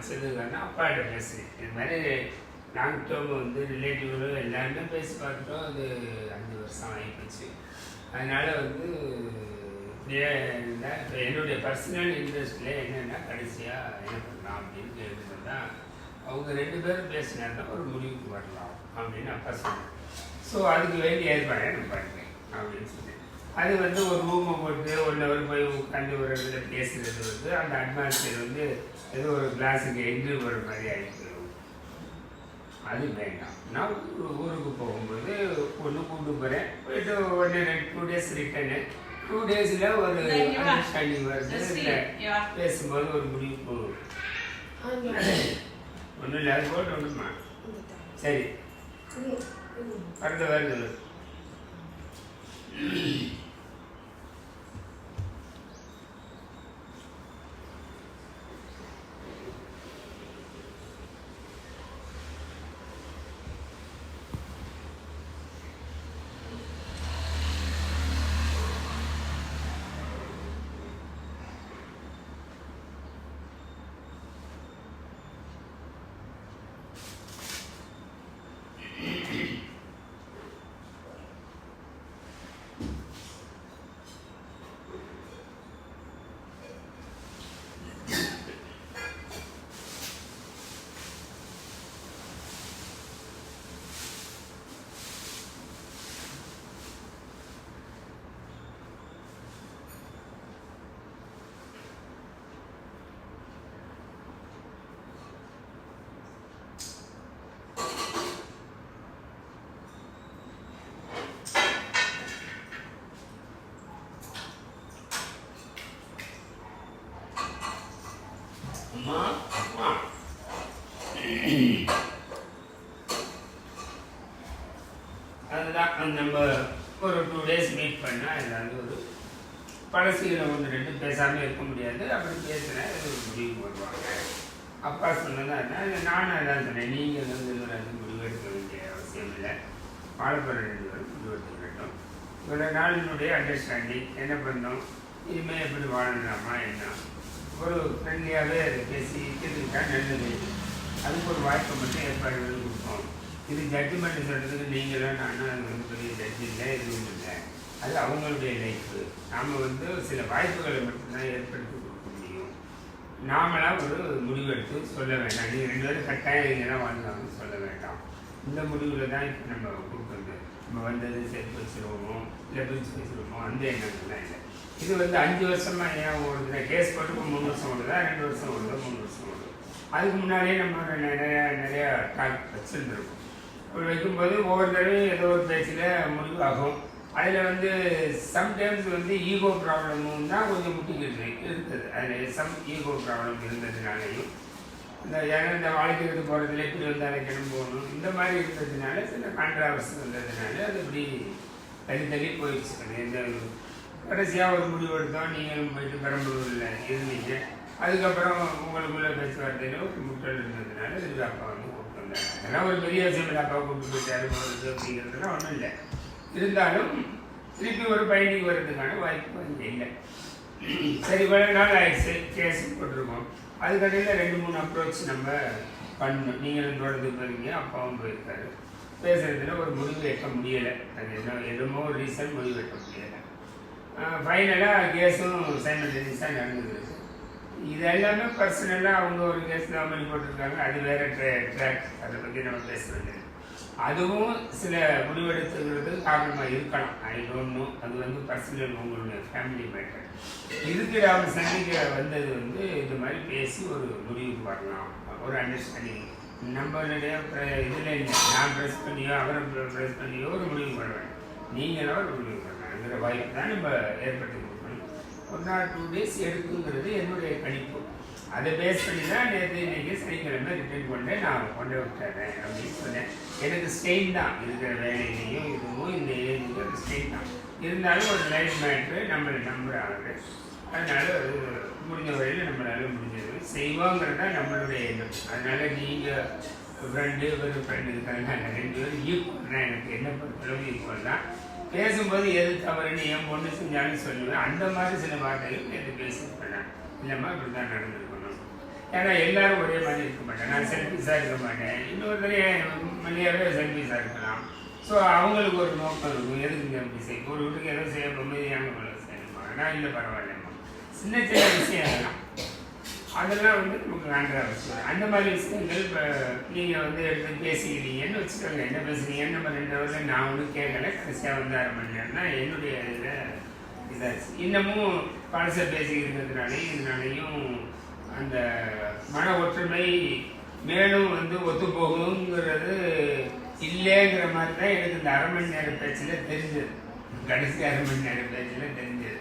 வச்சதுக்கான அப்பாட்ட பேசுகிறேன். இது மாதிரி லாங் டேர்ம் வந்து ரிலேட்டிவ்களும் எல்லாருமே பேசி பார்த்துட்டோம். அது 5 வருஷம் ஆகிப்போச்சு. அதனால் வந்து இப்படியே இருந்தால் இப்போ என்னுடைய பர்சனல் இன்ட்ரெஸ்ட்டில் என்னென்னா கடைசியாக என்ன பண்ணலாம் அப்படின்னு கேட்டு தான் அவங்க 2 பேரும் பேசினாருன்னா ஒரு முடிவுக்கு வரலாம் அப்படின்னு அப்பா சொன்னேன். ஸோ அதுக்கு வேண்டிய ஏற்பாடை நான் பண்ணுறேன் அப்படின்னு சொன்னேன். அது வந்து ஒரு ரூமை போட்டு 1 ஹவர் போய் உட்காந்து ஒரு இடத்துல பேசுகிறது வந்து அந்த அட்மாஸ்பியர் வந்து ஏதோ ஒரு கிளாஸுக்கு என்ட்ரி போகிற மாதிரி ஆகிட்டு அது வேண்டாம். நான் ஊருக்கு போகும்போது ஒன்று கூப்பிட்டு போகிறேன். போயிட்டு உடனே 2 days ரிட்டர்னு 2 daysல ஒரு அண்டர்ஸ்டாண்டிங் வருது. இல்லை பேசும்போது ஒரு முடிவு ஒன்றும் இல்லை. அது போட்டு ஒன்றுமா சரி வருது. அதுதான் நம்ம ஒரு 2 days மீட் பண்ணால் ஏதாவது ஒரு பழசிகளை 1-2 பேசாமல் இருக்க முடியாது. அப்படி பேசுகிறேன் ஒரு முடிவு வருவாங்க. அப்பா சொன்னதான் நானும் அதான் சொன்னேன். நீங்கள் வந்து முடிவு எடுக்க வேண்டிய அவசியம் இல்லை. வாழப்போகிற 2 பேரும் முடிவு எடுத்துக்கிட்டோம். இவ்வளோ நாளினுடைய அண்டர்ஸ்டாண்டிங் என்ன பண்ணோம், இனிமேல் எப்படி வாழலாமா என்ன ஒரு ஃப்ரெண்ட்லியாகவே அதை பேசி தெரிஞ்சுக்கிட்டா நல்லது. அதுக்கு ஒரு வாய்ப்பை மட்டும் ஏற்பாடு கொடுப்போம். இது ஜட்ஜ்மெண்ட் சொல்கிறதுக்கு நீங்களும் நானும் அது வந்து பெரிய ஜட்ஜ் இல்லை, எதுவும் இல்லை. அது அவங்களுடைய லைஃபு. நாம் வந்து சில வாய்ப்புகளை மட்டும்தான் ஏற்படுத்தி கொடுக்க முடியும். நாமளாம் ஒரு முடிவெடுத்து சொல்ல வேண்டாம். நீங்கள் 2 பேரும் கட்டாயம் இங்கே தான் வாழ்ந்தாங்கன்னு சொல்ல வேண்டாம். இந்த முடிவில் தான் இப்போ நம்ம கொடுக்குறது. நம்ம வந்தது சேர்த்து வச்சுருவோமோ இல்லை பிரிச்சு வச்சுருவோமோ அந்த எண்ணங்கள்லாம் இல்லை. இது வந்து 5 வருஷமாக ஏன் ஓடுதுன்னா கேஸ் போட்டு 3 வருஷம் ஓடுதா, 2 வருஷம் ஓடுதா, 3 வருஷம் ஓடுது. அதுக்கு முன்னாடியே நம்ம நிறையா டாக் வச்சுருந்துருக்கோம். அப்படி வைக்கும்போது ஒவ்வொரு தடவையும் ஏதோ ஒரு பேச்சில் முடிவு ஆகும். அதில் வந்து சம்டைம்ஸ் வந்து ஈகோ ப்ராப்ளமும் தான் கொஞ்சம் முட்டிக்கிட்டு இருக்குது. அதில் ஈகோ ப்ராப்ளம் இருந்ததுனாலையும் இந்த வாழ்க்கைக்கு போகிறதுல இப்படி வந்து அழைக்கணும் போகணும் இந்த மாதிரி இருந்ததுனால சில கான்ட்ராவர்சி வந்ததுனால அது இப்படி தள்ளி போயிடுச்சு. அது எந்த கடைசியாக ஒரு முடிவு எடுத்தோம். நீங்களும் போயிட்டு பெரம்பலூரில் இருந்தீங்க. அதுக்கப்புறம் உங்களுக்குள்ள பேச்சுவார்த்தையில் ஒரு முட்டல் இருந்ததுனால இது அப்பா வந்து கூப்பிட்டு வந்தாங்க. அதெல்லாம் ஒரு பெரிய விஷயம் இல்லை. அப்பா கூப்பிட்டு போயிட்டாரு போகிறது அப்படிங்கிறதுலாம் ஒன்றும் இல்லை. இருந்தாலும் திருப்பி ஒரு பயணிக்கு வர்றதுக்கான வாய்ப்பு அங்கே இல்லை. சரி இவ்வளோ நாள் ஆயிடுச்சு கேஸ் போட்டிருக்கோம். அதுக்கடையில் 2-3 அப்ரோச் நம்ம பண்ணணும். நீங்களும் தோட்டத்துக்கு போகிறீங்க, அப்பாவும் போயிருக்காரு. பேசுகிறதுல ஒரு முடிவு வைக்க முடியலை. அது என்னமோ ஒரு ரீசன் முடிவு வைக்க முடியலை. ஃபைனலாக கேஸும் சைமல்டேனியஸாக நடந்துருக்கு. இது எல்லாமே பர்சனலாக அவங்க ஒரு கேஸ் தான் பண்ணி போட்டிருக்காங்க. அது வேறு ட்ராக். அதை பற்றி நம்ம பேசுகிறது. அதுவும் சில முடிவெடுத்துக்கிறது காரணமாக இருக்கலாம். I don't know. அது வந்து பர்சனல் உங்களுடைய ஃபேமிலி மேட்டர். இதுக்கு அவங்க சந்திக்க வந்தது வந்து இது மாதிரி பேசி ஒரு முடிவுக்கு வரலாம், ஒரு அண்டர்ஸ்டாண்டிங். நம்மளுடைய இதில் இல்லை. நான் ப்ரெஸ் பண்ணியோ அவரை ப்ரெஸ் பண்ணியோ ஒரு முடிவு பண்ணுவேன். நீங்களும் ஒரு முடிவு பண்ணுறேங்கிற வாய்ப்பு தான் நம்ம ஏற்படுத்தி கொடுக்கணும். 1 or 2 days எடுக்குங்கிறது என்னுடைய கணிப்பு. அதை பேஸ் பண்ணி தான் இன்னைக்கு சனிக்கிழமை ரிட்டர்ன் பண்ணேன். நான் கொண்டு விட்டுறேன் அப்படின்னு சொன்னேன். எனக்கு ஸ்டெயின் தான் இருக்கிற வேலையிலையும் இதுவும் இந்த ஏஜுக்கு ஒரு ஸ்டெயின் தான். இருந்தாலும் ஒரு லைஃப் மேட்ரு நம்மளை நம்புகிறாங்க. அதனால அது முடிஞ்ச வரையில் நம்மளால முடிஞ்சது செய்வோங்கிறது தான் நம்மளுடைய எண்ணம். அதனால நீங்கள் ஃப்ரெண்டு ஒரு ஃப்ரெண்டு இருக்காங்க, 2 பேரும் ஈக்குவல் தான். எனக்கு என்ன பொறுத்தளவு ஈக்குவல் தான். பேசும்போது எது தவறுன்னு என் பொண்ணு செஞ்சாலும் சொல்லுவேன். அந்த மாதிரி சில வார்த்தைகள் எது பேசியிருப்பேன். இல்லைம்மா இப்படி தான் நடந்திருக்கணும், ஏன்னா எல்லாரும் ஒரே மாதிரி இருக்க மாட்டேன், நான் செல்ஃபிஸாக இருக்க மாட்டேன், இன்னொருத்தரையும் மல்லியாவே செல்ஃபிஸாக இருக்கலாம். ஸோ அவங்களுக்கு ஒரு நோக்கம் இருக்கும், எதுக்கு அப்படி செய்யும், ஒரு வீட்டுக்கு ஏதோ செய்ய அமைதியான செய்யணுமா, நான் இல்லை பரவாயில்லம்மா, சின்ன சின்ன விஷயம் அதெல்லாம் வந்து நமக்கு கான்ட்ராவர்சி. அந்த மாதிரி விஷயங்கள் இப்போ நீங்கள் வந்து எடுத்து பேசிக்கிறீங்கன்னு வச்சுக்கோங்க, என்ன பேசுகிறீங்கன்னு நம்ம 2 வருஷம் நான் ஒன்றும் கேட்கல, கடைசியாக வந்து 1/2 மணி நேரம் தான் என்னுடைய இதில் இதாச்சு. இன்னமும் பழசை பேசிக்கிறதுனாலையும் இதனாலையும் அந்த மன ஒற்றுமை மேலும் வந்து ஒத்து போகுங்கிறது இல்லைங்கிற மாதிரி தான் எனக்கு இந்த 1/2 மணி நேரம் பேச்சில் தெரிஞ்சது, கடைசி 1/2 மணி நேரம் பேச்சில் தெரிஞ்சது.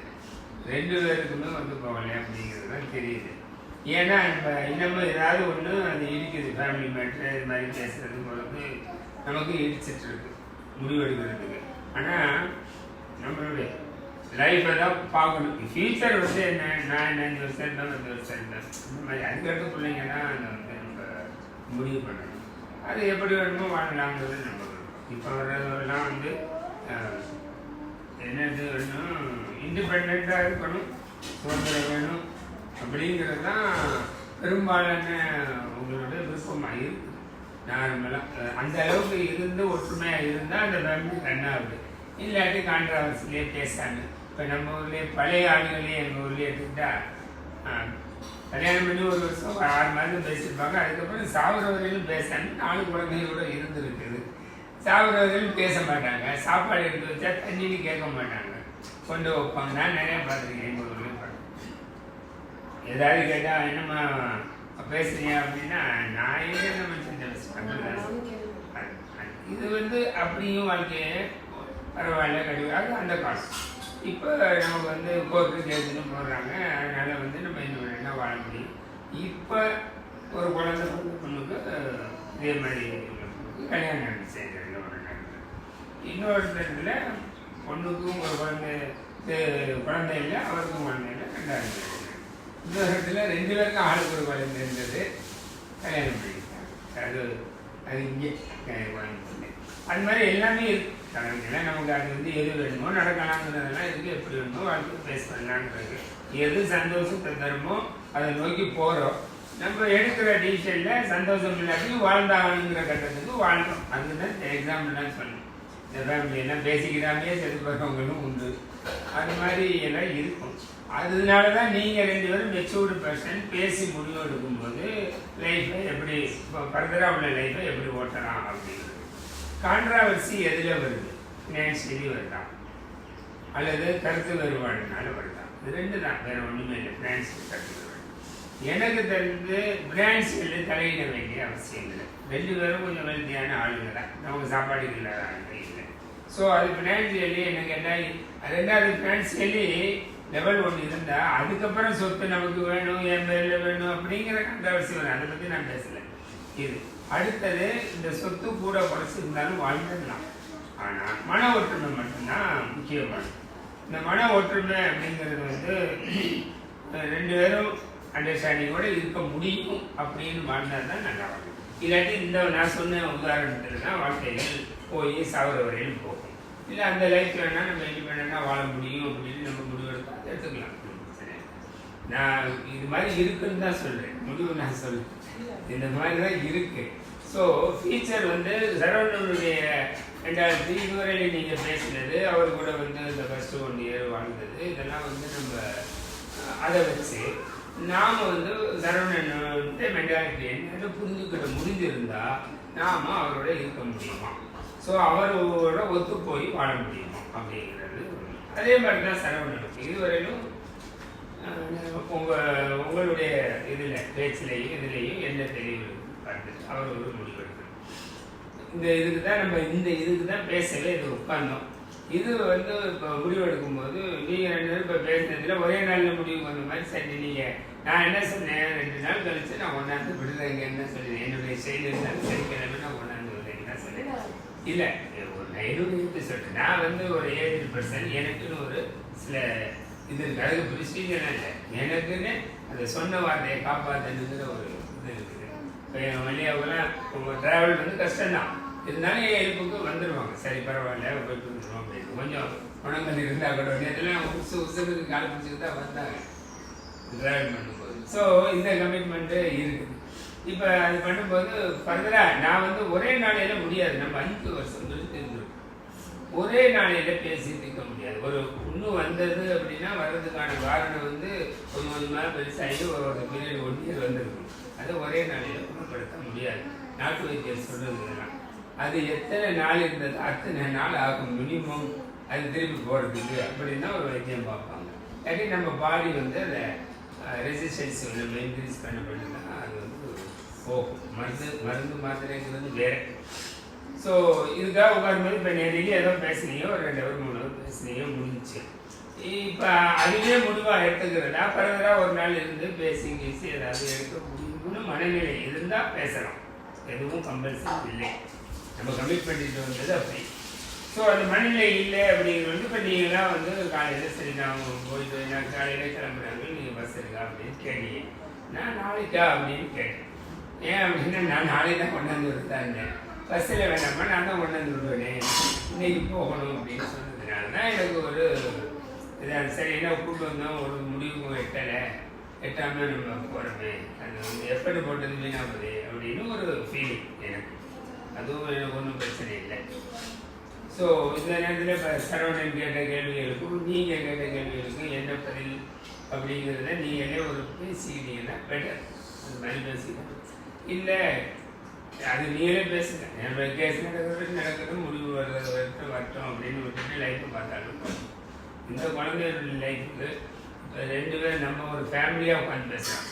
2 பேருக்குமே வந்து போகலை அப்படிங்கிறது தான் தெரியுது. ஏன்னா இப்போ இன்னமும் ஏதாவது ஒன்று அது இடிக்குது, ஃபேமிலி மேட்ரு இது மாதிரி பேசுறது பொழுது நமக்கு இடிச்சிட்டு இருக்கு முடிவெடுக்கிறதுக்கு. ஆனால் நம்மளுடைய லைஃப்பை தான் பார்க்கணும். ஃபியூச்சர் வந்து என்ன, நான் என்ன 5 வருஷம் இருந்தால் 10 வருஷம் இருந்தேன், இந்த மாதிரி அதுக்கடுத்த பிள்ளைங்க தான் அதை வந்து நம்ம முடிவு பண்ணணும். அது எப்படி வேணுமோ வாழலாங்கிறது நம்ம இப்போ வர்றதெல்லாம் வந்து என்னது வேணும், இண்டிபெண்ட்டாக இருக்கணும், சுதந்திரம் வேணும் அப்படிங்கிறது தான் பெரும்பாலான உங்களுடைய விருப்பமாக இருக்குது. நார்மலாக அந்த அளவுக்கு இருந்து ஒற்றுமையாக இருந்தால் அந்த ஃபேமிலி ரன் ஆகுது. இல்லாட்டி கான்ட்ராவர்சிலே பேசாங்க. இப்போ நம்ம ஊர்லேயே பழைய ஆளுகளே எங்கள் ஊர்லேயே எடுத்துக்கிட்டா கல்யாணம் பண்ணி 1 வருஷம் 6 மாதம் பேசியிருப்பாங்க, அதுக்கப்புறம் சாகுற வரையிலும் பேசாங்க. 4 குழந்தைகளோட இருந்துருக்குது. சாகுற வரையிலும் பேச மாட்டாங்க, சாப்பாடு எடுத்து வச்சா தண்ணின்னு கேட்க மாட்டாங்க, கொண்டு வைப்பாங்க. நான் நிறையா பார்த்துருக்கேன் எங்கள் ஊர்லேயும் பார்த்து. ஏதாவது கேட்டால் என்னம்மா பேசுறீங்க அப்படின்னா நான் என்ன மனுஷன் இது வந்து அப்படியும் வாழ்க்கையை பரவாயில்ல கிடையாது அந்த காலம். இப்போ நமக்கு வந்து கோர்ட்டு கேஸுன்னு போடுறாங்க, அதனால் வந்து நம்ம இன்னும் என்ன வாழ முடியும். இப்போ ஒரு குழந்தை பொண்ணுக்கு இதே மாதிரி கல்யாணம் நடந்து செய்கிறாங்க ஒரு நேரத்தில். இன்னொரு இடத்துல பொண்ணுக்கும் ஒரு குழந்தை இல்லை, அவருக்கும் குழந்தை இல்லை, 2வது. இன்னொரு இடத்துல 2 பேருக்கும் ஆளுக்கு ஒரு குழந்தை இருந்தது, கல்யாணம் பண்ணிட்டாங்க. அது இங்கே அது மாதிரி எல்லாமே இருக்கு. கணக்கில் நமக்கு அது வந்து எது வேணுமோ நடக்கலாங்கிறதெல்லாம் இருக்குது, எப்படி வேணுமோ வாழ்க்கை பேஸ் பண்ணலான்றது. எது சந்தோஷத்தை தருமோ அதை நோக்கி போகிறோம். நம்ம எடுக்கிற டிசிஷனில் சந்தோஷம் இல்லாட்டியும் வாழ்ந்தாகணுங்கிற கட்டத்துக்கு வாழ்ந்தோம். அதுதான் எக்ஸாம்பிள்லாம் சொல்லணும். இந்த ஃபேமிலி எல்லாம் பேசிக்கிறாமே செத்து போகிறவங்களும் உண்டு, அது மாதிரி எல்லாம் இருக்கும். அதனால தான் நீங்கள் 2 பேரும் மெச்சூர்டு பர்சன் பேசி முடிவு எடுக்கும்போது லைஃப்பை எப்படி ஃபர்தராக உள்ள லைஃப்பை எப்படி ஓட்டலாம் அப்படிங்கிறது. கான்ட்ராவர்சி எதில் வருது, ஃபினான்ஷியலி வருதா அல்லது கருத்து வேறுபாடுனால வருதா? இது 2 தான், வேறு ஒன்றுமே இல்லை. ஃபினான்ஷியல் கருத்து வேறுபாடு எனக்கு தெரிஞ்சு ஃபினான்ஷியலி தலையிட வேண்டிய அவசியம் இல்லை. 2 பேரும் கொஞ்சம் வெல்த்தியான ஆளுங்க தான், நமக்கு சாப்பாடுக்கு இல்லாத ஆளுங்க இல்லை. ஸோ அது ஃபினான்ஷியலி எனக்கு என்ன, 2வது ஃபினான்ஷியலி லெவல் 1 இருந்தால் அதுக்கப்புறம் சொத்து நமக்கு வேணும், என் பேரில் வேணும் அப்படிங்கிற கான்ட்ராவர்சி வரும். அதை பற்றி நான் பேசலை. இது அடுத்தது, இந்த சொத்து கூட குறைச்சி இருந்தாலும் வாழ்ந்துடலாம். ஆனால் மன ஒற்றுமை மட்டும்தான் முக்கியமானது. இந்த மன ஒற்றுமை அப்படிங்கிறது வந்து 2 பேரும் அண்டர்ஸ்டாண்டிங்கோடு இருக்க முடியும் அப்படின்னு வாழ்ந்தால் தான் நல்லா வாழும். இல்லாட்டி இந்த நான் சொன்ன உதாரணத்தில் தான் வாழ்க்கைகள் போய் சாகுற வரையிலும் போகும். இல்லை அந்த லைஃப் வேணால் நம்ம இண்டிபெண்டாக வாழ முடியும் அப்படின்னு நம்ம முடிவெடுத்து எடுத்துக்கலாம். நான் இது மாதிரி இருக்குன்னு தான் சொல்கிறேன், முடிவு நான் சொல்கிறேன், இந்த மாதிரி தான் இருக்குது. ஸோ ஃபியூச்சர் வந்து சரவணனுடைய 2000 இதுவரையில் நீங்கள் பேசினது, அவர் கூட வந்து இந்த ஃபஸ்ட்டு 1 இயர் வாழ்ந்தது, இதெல்லாம் வந்து நம்ம அதை வச்சு நாம் வந்து சரவணன்ட்டு மென்டாலிட்டி என்னன்னு புரிஞ்சுக்கிட்ட முடிஞ்சிருந்தால் நாம் அவரோட இருக்க முடியுமா, ஸோ அவரோட ஒத்து போய் வாழ முடியுமா அப்படிங்கிறது. அதே மாதிரி தான் சரவணனுக்கு இதுவரையிலும் உங்களுடைய இதில் பேச்சிலையும் இதுலேயும் என்ன தெளிவு பார்த்துட்டு அவர் ஒரு முடிவெடுக்கணும். இந்த இதுக்கு தான் நம்ம இதுக்கு தான் பேசவே இது உட்கார்ந்தோம். இது வந்து இப்போ முடிவெடுக்கும் போது நீங்கள் 2 பேரும் இப்போ பேசினதில் ஒரே நாளில் முடிவுக்கு வந்த மாதிரி சரி. நீங்கள் நான் என்ன சொன்னேன், 2 நாள் கழிச்சு நான் கொண்டாந்து விடுறேங்க என்ன சொல்லுவேன், என்னுடைய செயல் இருந்தாலும் சரி கிழமை நான் கொண்டாந்து விடுறேங்க தான் சொல்லுவேன். இல்லை ஒரு என்னுடைய சொல்லிட்டு நான் வந்து ஒரு 7% எனக்குன்னு ஒரு சில இது இருக்குது, அதுக்கு ப்ரொசீஜர்லாம் இல்லை, எனக்குன்னு அதை சொன்ன வார்த்தையை காப்பாற்றணுங்கிற ஒரு இது இருக்குது. இப்போ என் வழியாகலாம் உங்கள் ட்ராவல் வந்து கஷ்டம்தான், இருந்தாலும் என் எழுப்புக்கு வந்துடுவாங்க, சரி பரவாயில்ல போயிட்டு வந்துடுவோம் அப்படின்னு. கொஞ்சம் குணங்கள் இருந்தால் கூட நேரத்தில் உசுக்கு கால் பிடிச்சிட்டு தான் வந்தாங்க. ட்ராவல் பண்ணும்போது. ஸோ இந்த கமிட்மெண்ட்டு இருக்குது. இப்போ அது பண்ணும்போது ஃபர்தராக நான் வந்து ஒரே நாளையில் முடியாது. நம்ம 5 வருஷம் கழித்து இருந்திருக்கோம். ஒரே நாளையில் பேசி தீர்க்க முடியாது. ஒரு இன்னும் வந்தது அப்படின்னா வர்றதுக்கான காரணம் வந்து கொஞ்சம் கொஞ்சமாக பெருசாகி ஒரு பீரியட் 1 இயர் வந்திருக்கும். அதை ஒரே நாளையில் குணப்படுத்த முடியாது. நாட்டு வைத்தியர் சொல்கிறதுலாம் அது எத்தனை நாள் இருந்தது அத்தனை நாள் ஆகும் மினிமம் அது திரும்பி போகிறதுக்கு அப்படின்னா ஒரு வைத்தியம் பார்ப்பாங்க. இல்லாட்டி நம்ம பாடி வந்து அதை ரெசிஸ்டன்ஸ் நம்ம இன்க்ரீஸ் பண்ண அது வந்து போகும். மருந்து மாத்திரைங்கிறது வேறு. ஸோ இதுக்காக உட்காரும்போது இப்போ நேரில் ஏதோ பேசுனீங்க, ஒரு 2 ஹவர் 3 ஹவர் பேசுனீங்க, முடிஞ்சிச்சு. இப்போ அதுவே முடிவாக எடுத்துக்கிறதா ஃபர்தராக ஒரு நாள் இருந்து பேசி ஏதாவது எடுக்க முடியும்னு மனநிலை இருந்தால் பேசலாம். எதுவும் கம்பல்சரி இல்லை. நம்ம கமிட் பண்ணிட்டு வந்தது அப்படி. ஸோ அந்த மனநிலை இல்லை அப்படிங்கிறது இப்போ நீங்களாம் வந்து காலையில் சரி நான் போயிட்டு நான் காலையில் கிளம்புறாங்க, நீங்கள் பஸ் இருக்கா அப்படின்னு கேட்டீங்க. நான் நாளைக்கா அப்படின்னு கேட்டேன். ஏன் அப்படின்னா நான் நாளைக்கு தான் கொண்டாந்து விடுத்தாங்க. பஸ்ஸில் வேணாமா நான் தான் கொண்டாந்து விடுவேனே, இன்னைக்கு போகணும் அப்படின்னு சொன்னதுனால தான் எனக்கு ஒரு இதாக சரி என்ன கூப்பிட்டு வந்தோம், ஒரு முடிவுக்கும் எட்டாமல் நம்ம போகிறோமே, அது வந்து எஃபர்ட் போட்டது வீணாக போகுது அப்படின்னு ஒரு ஃபீலிங் எனக்கு. அதுவும் எனக்கு ஒன்றும் பிரச்சனை இல்லை. ஸோ இந்த நேரத்தில் இப்போ சரவணன் கேட்ட கேள்விகளுக்கும் நீங்கள் கேட்ட கேள்விகளுக்கும் என்ன பதில் அப்படிங்கிறத நீங்களே ஒரு பேசிக்கிட்டீங்கன்னா பெட்டர். அது மாதிரி பேசிக்கலாம். இல்லை அது நீங்களே பேசுங்க. என்னோட கேஸ் நடக்கிறது முடிவு வரட்டும் அப்படின்னு விட்டுட்டு லைஃப்பை பார்த்தாலும் இந்த குழந்தையோட லைஃபுக்கு இப்போ 2 பேர் நம்ம ஒரு ஃபேமிலியாக உட்காந்து பேசுகிறோம்.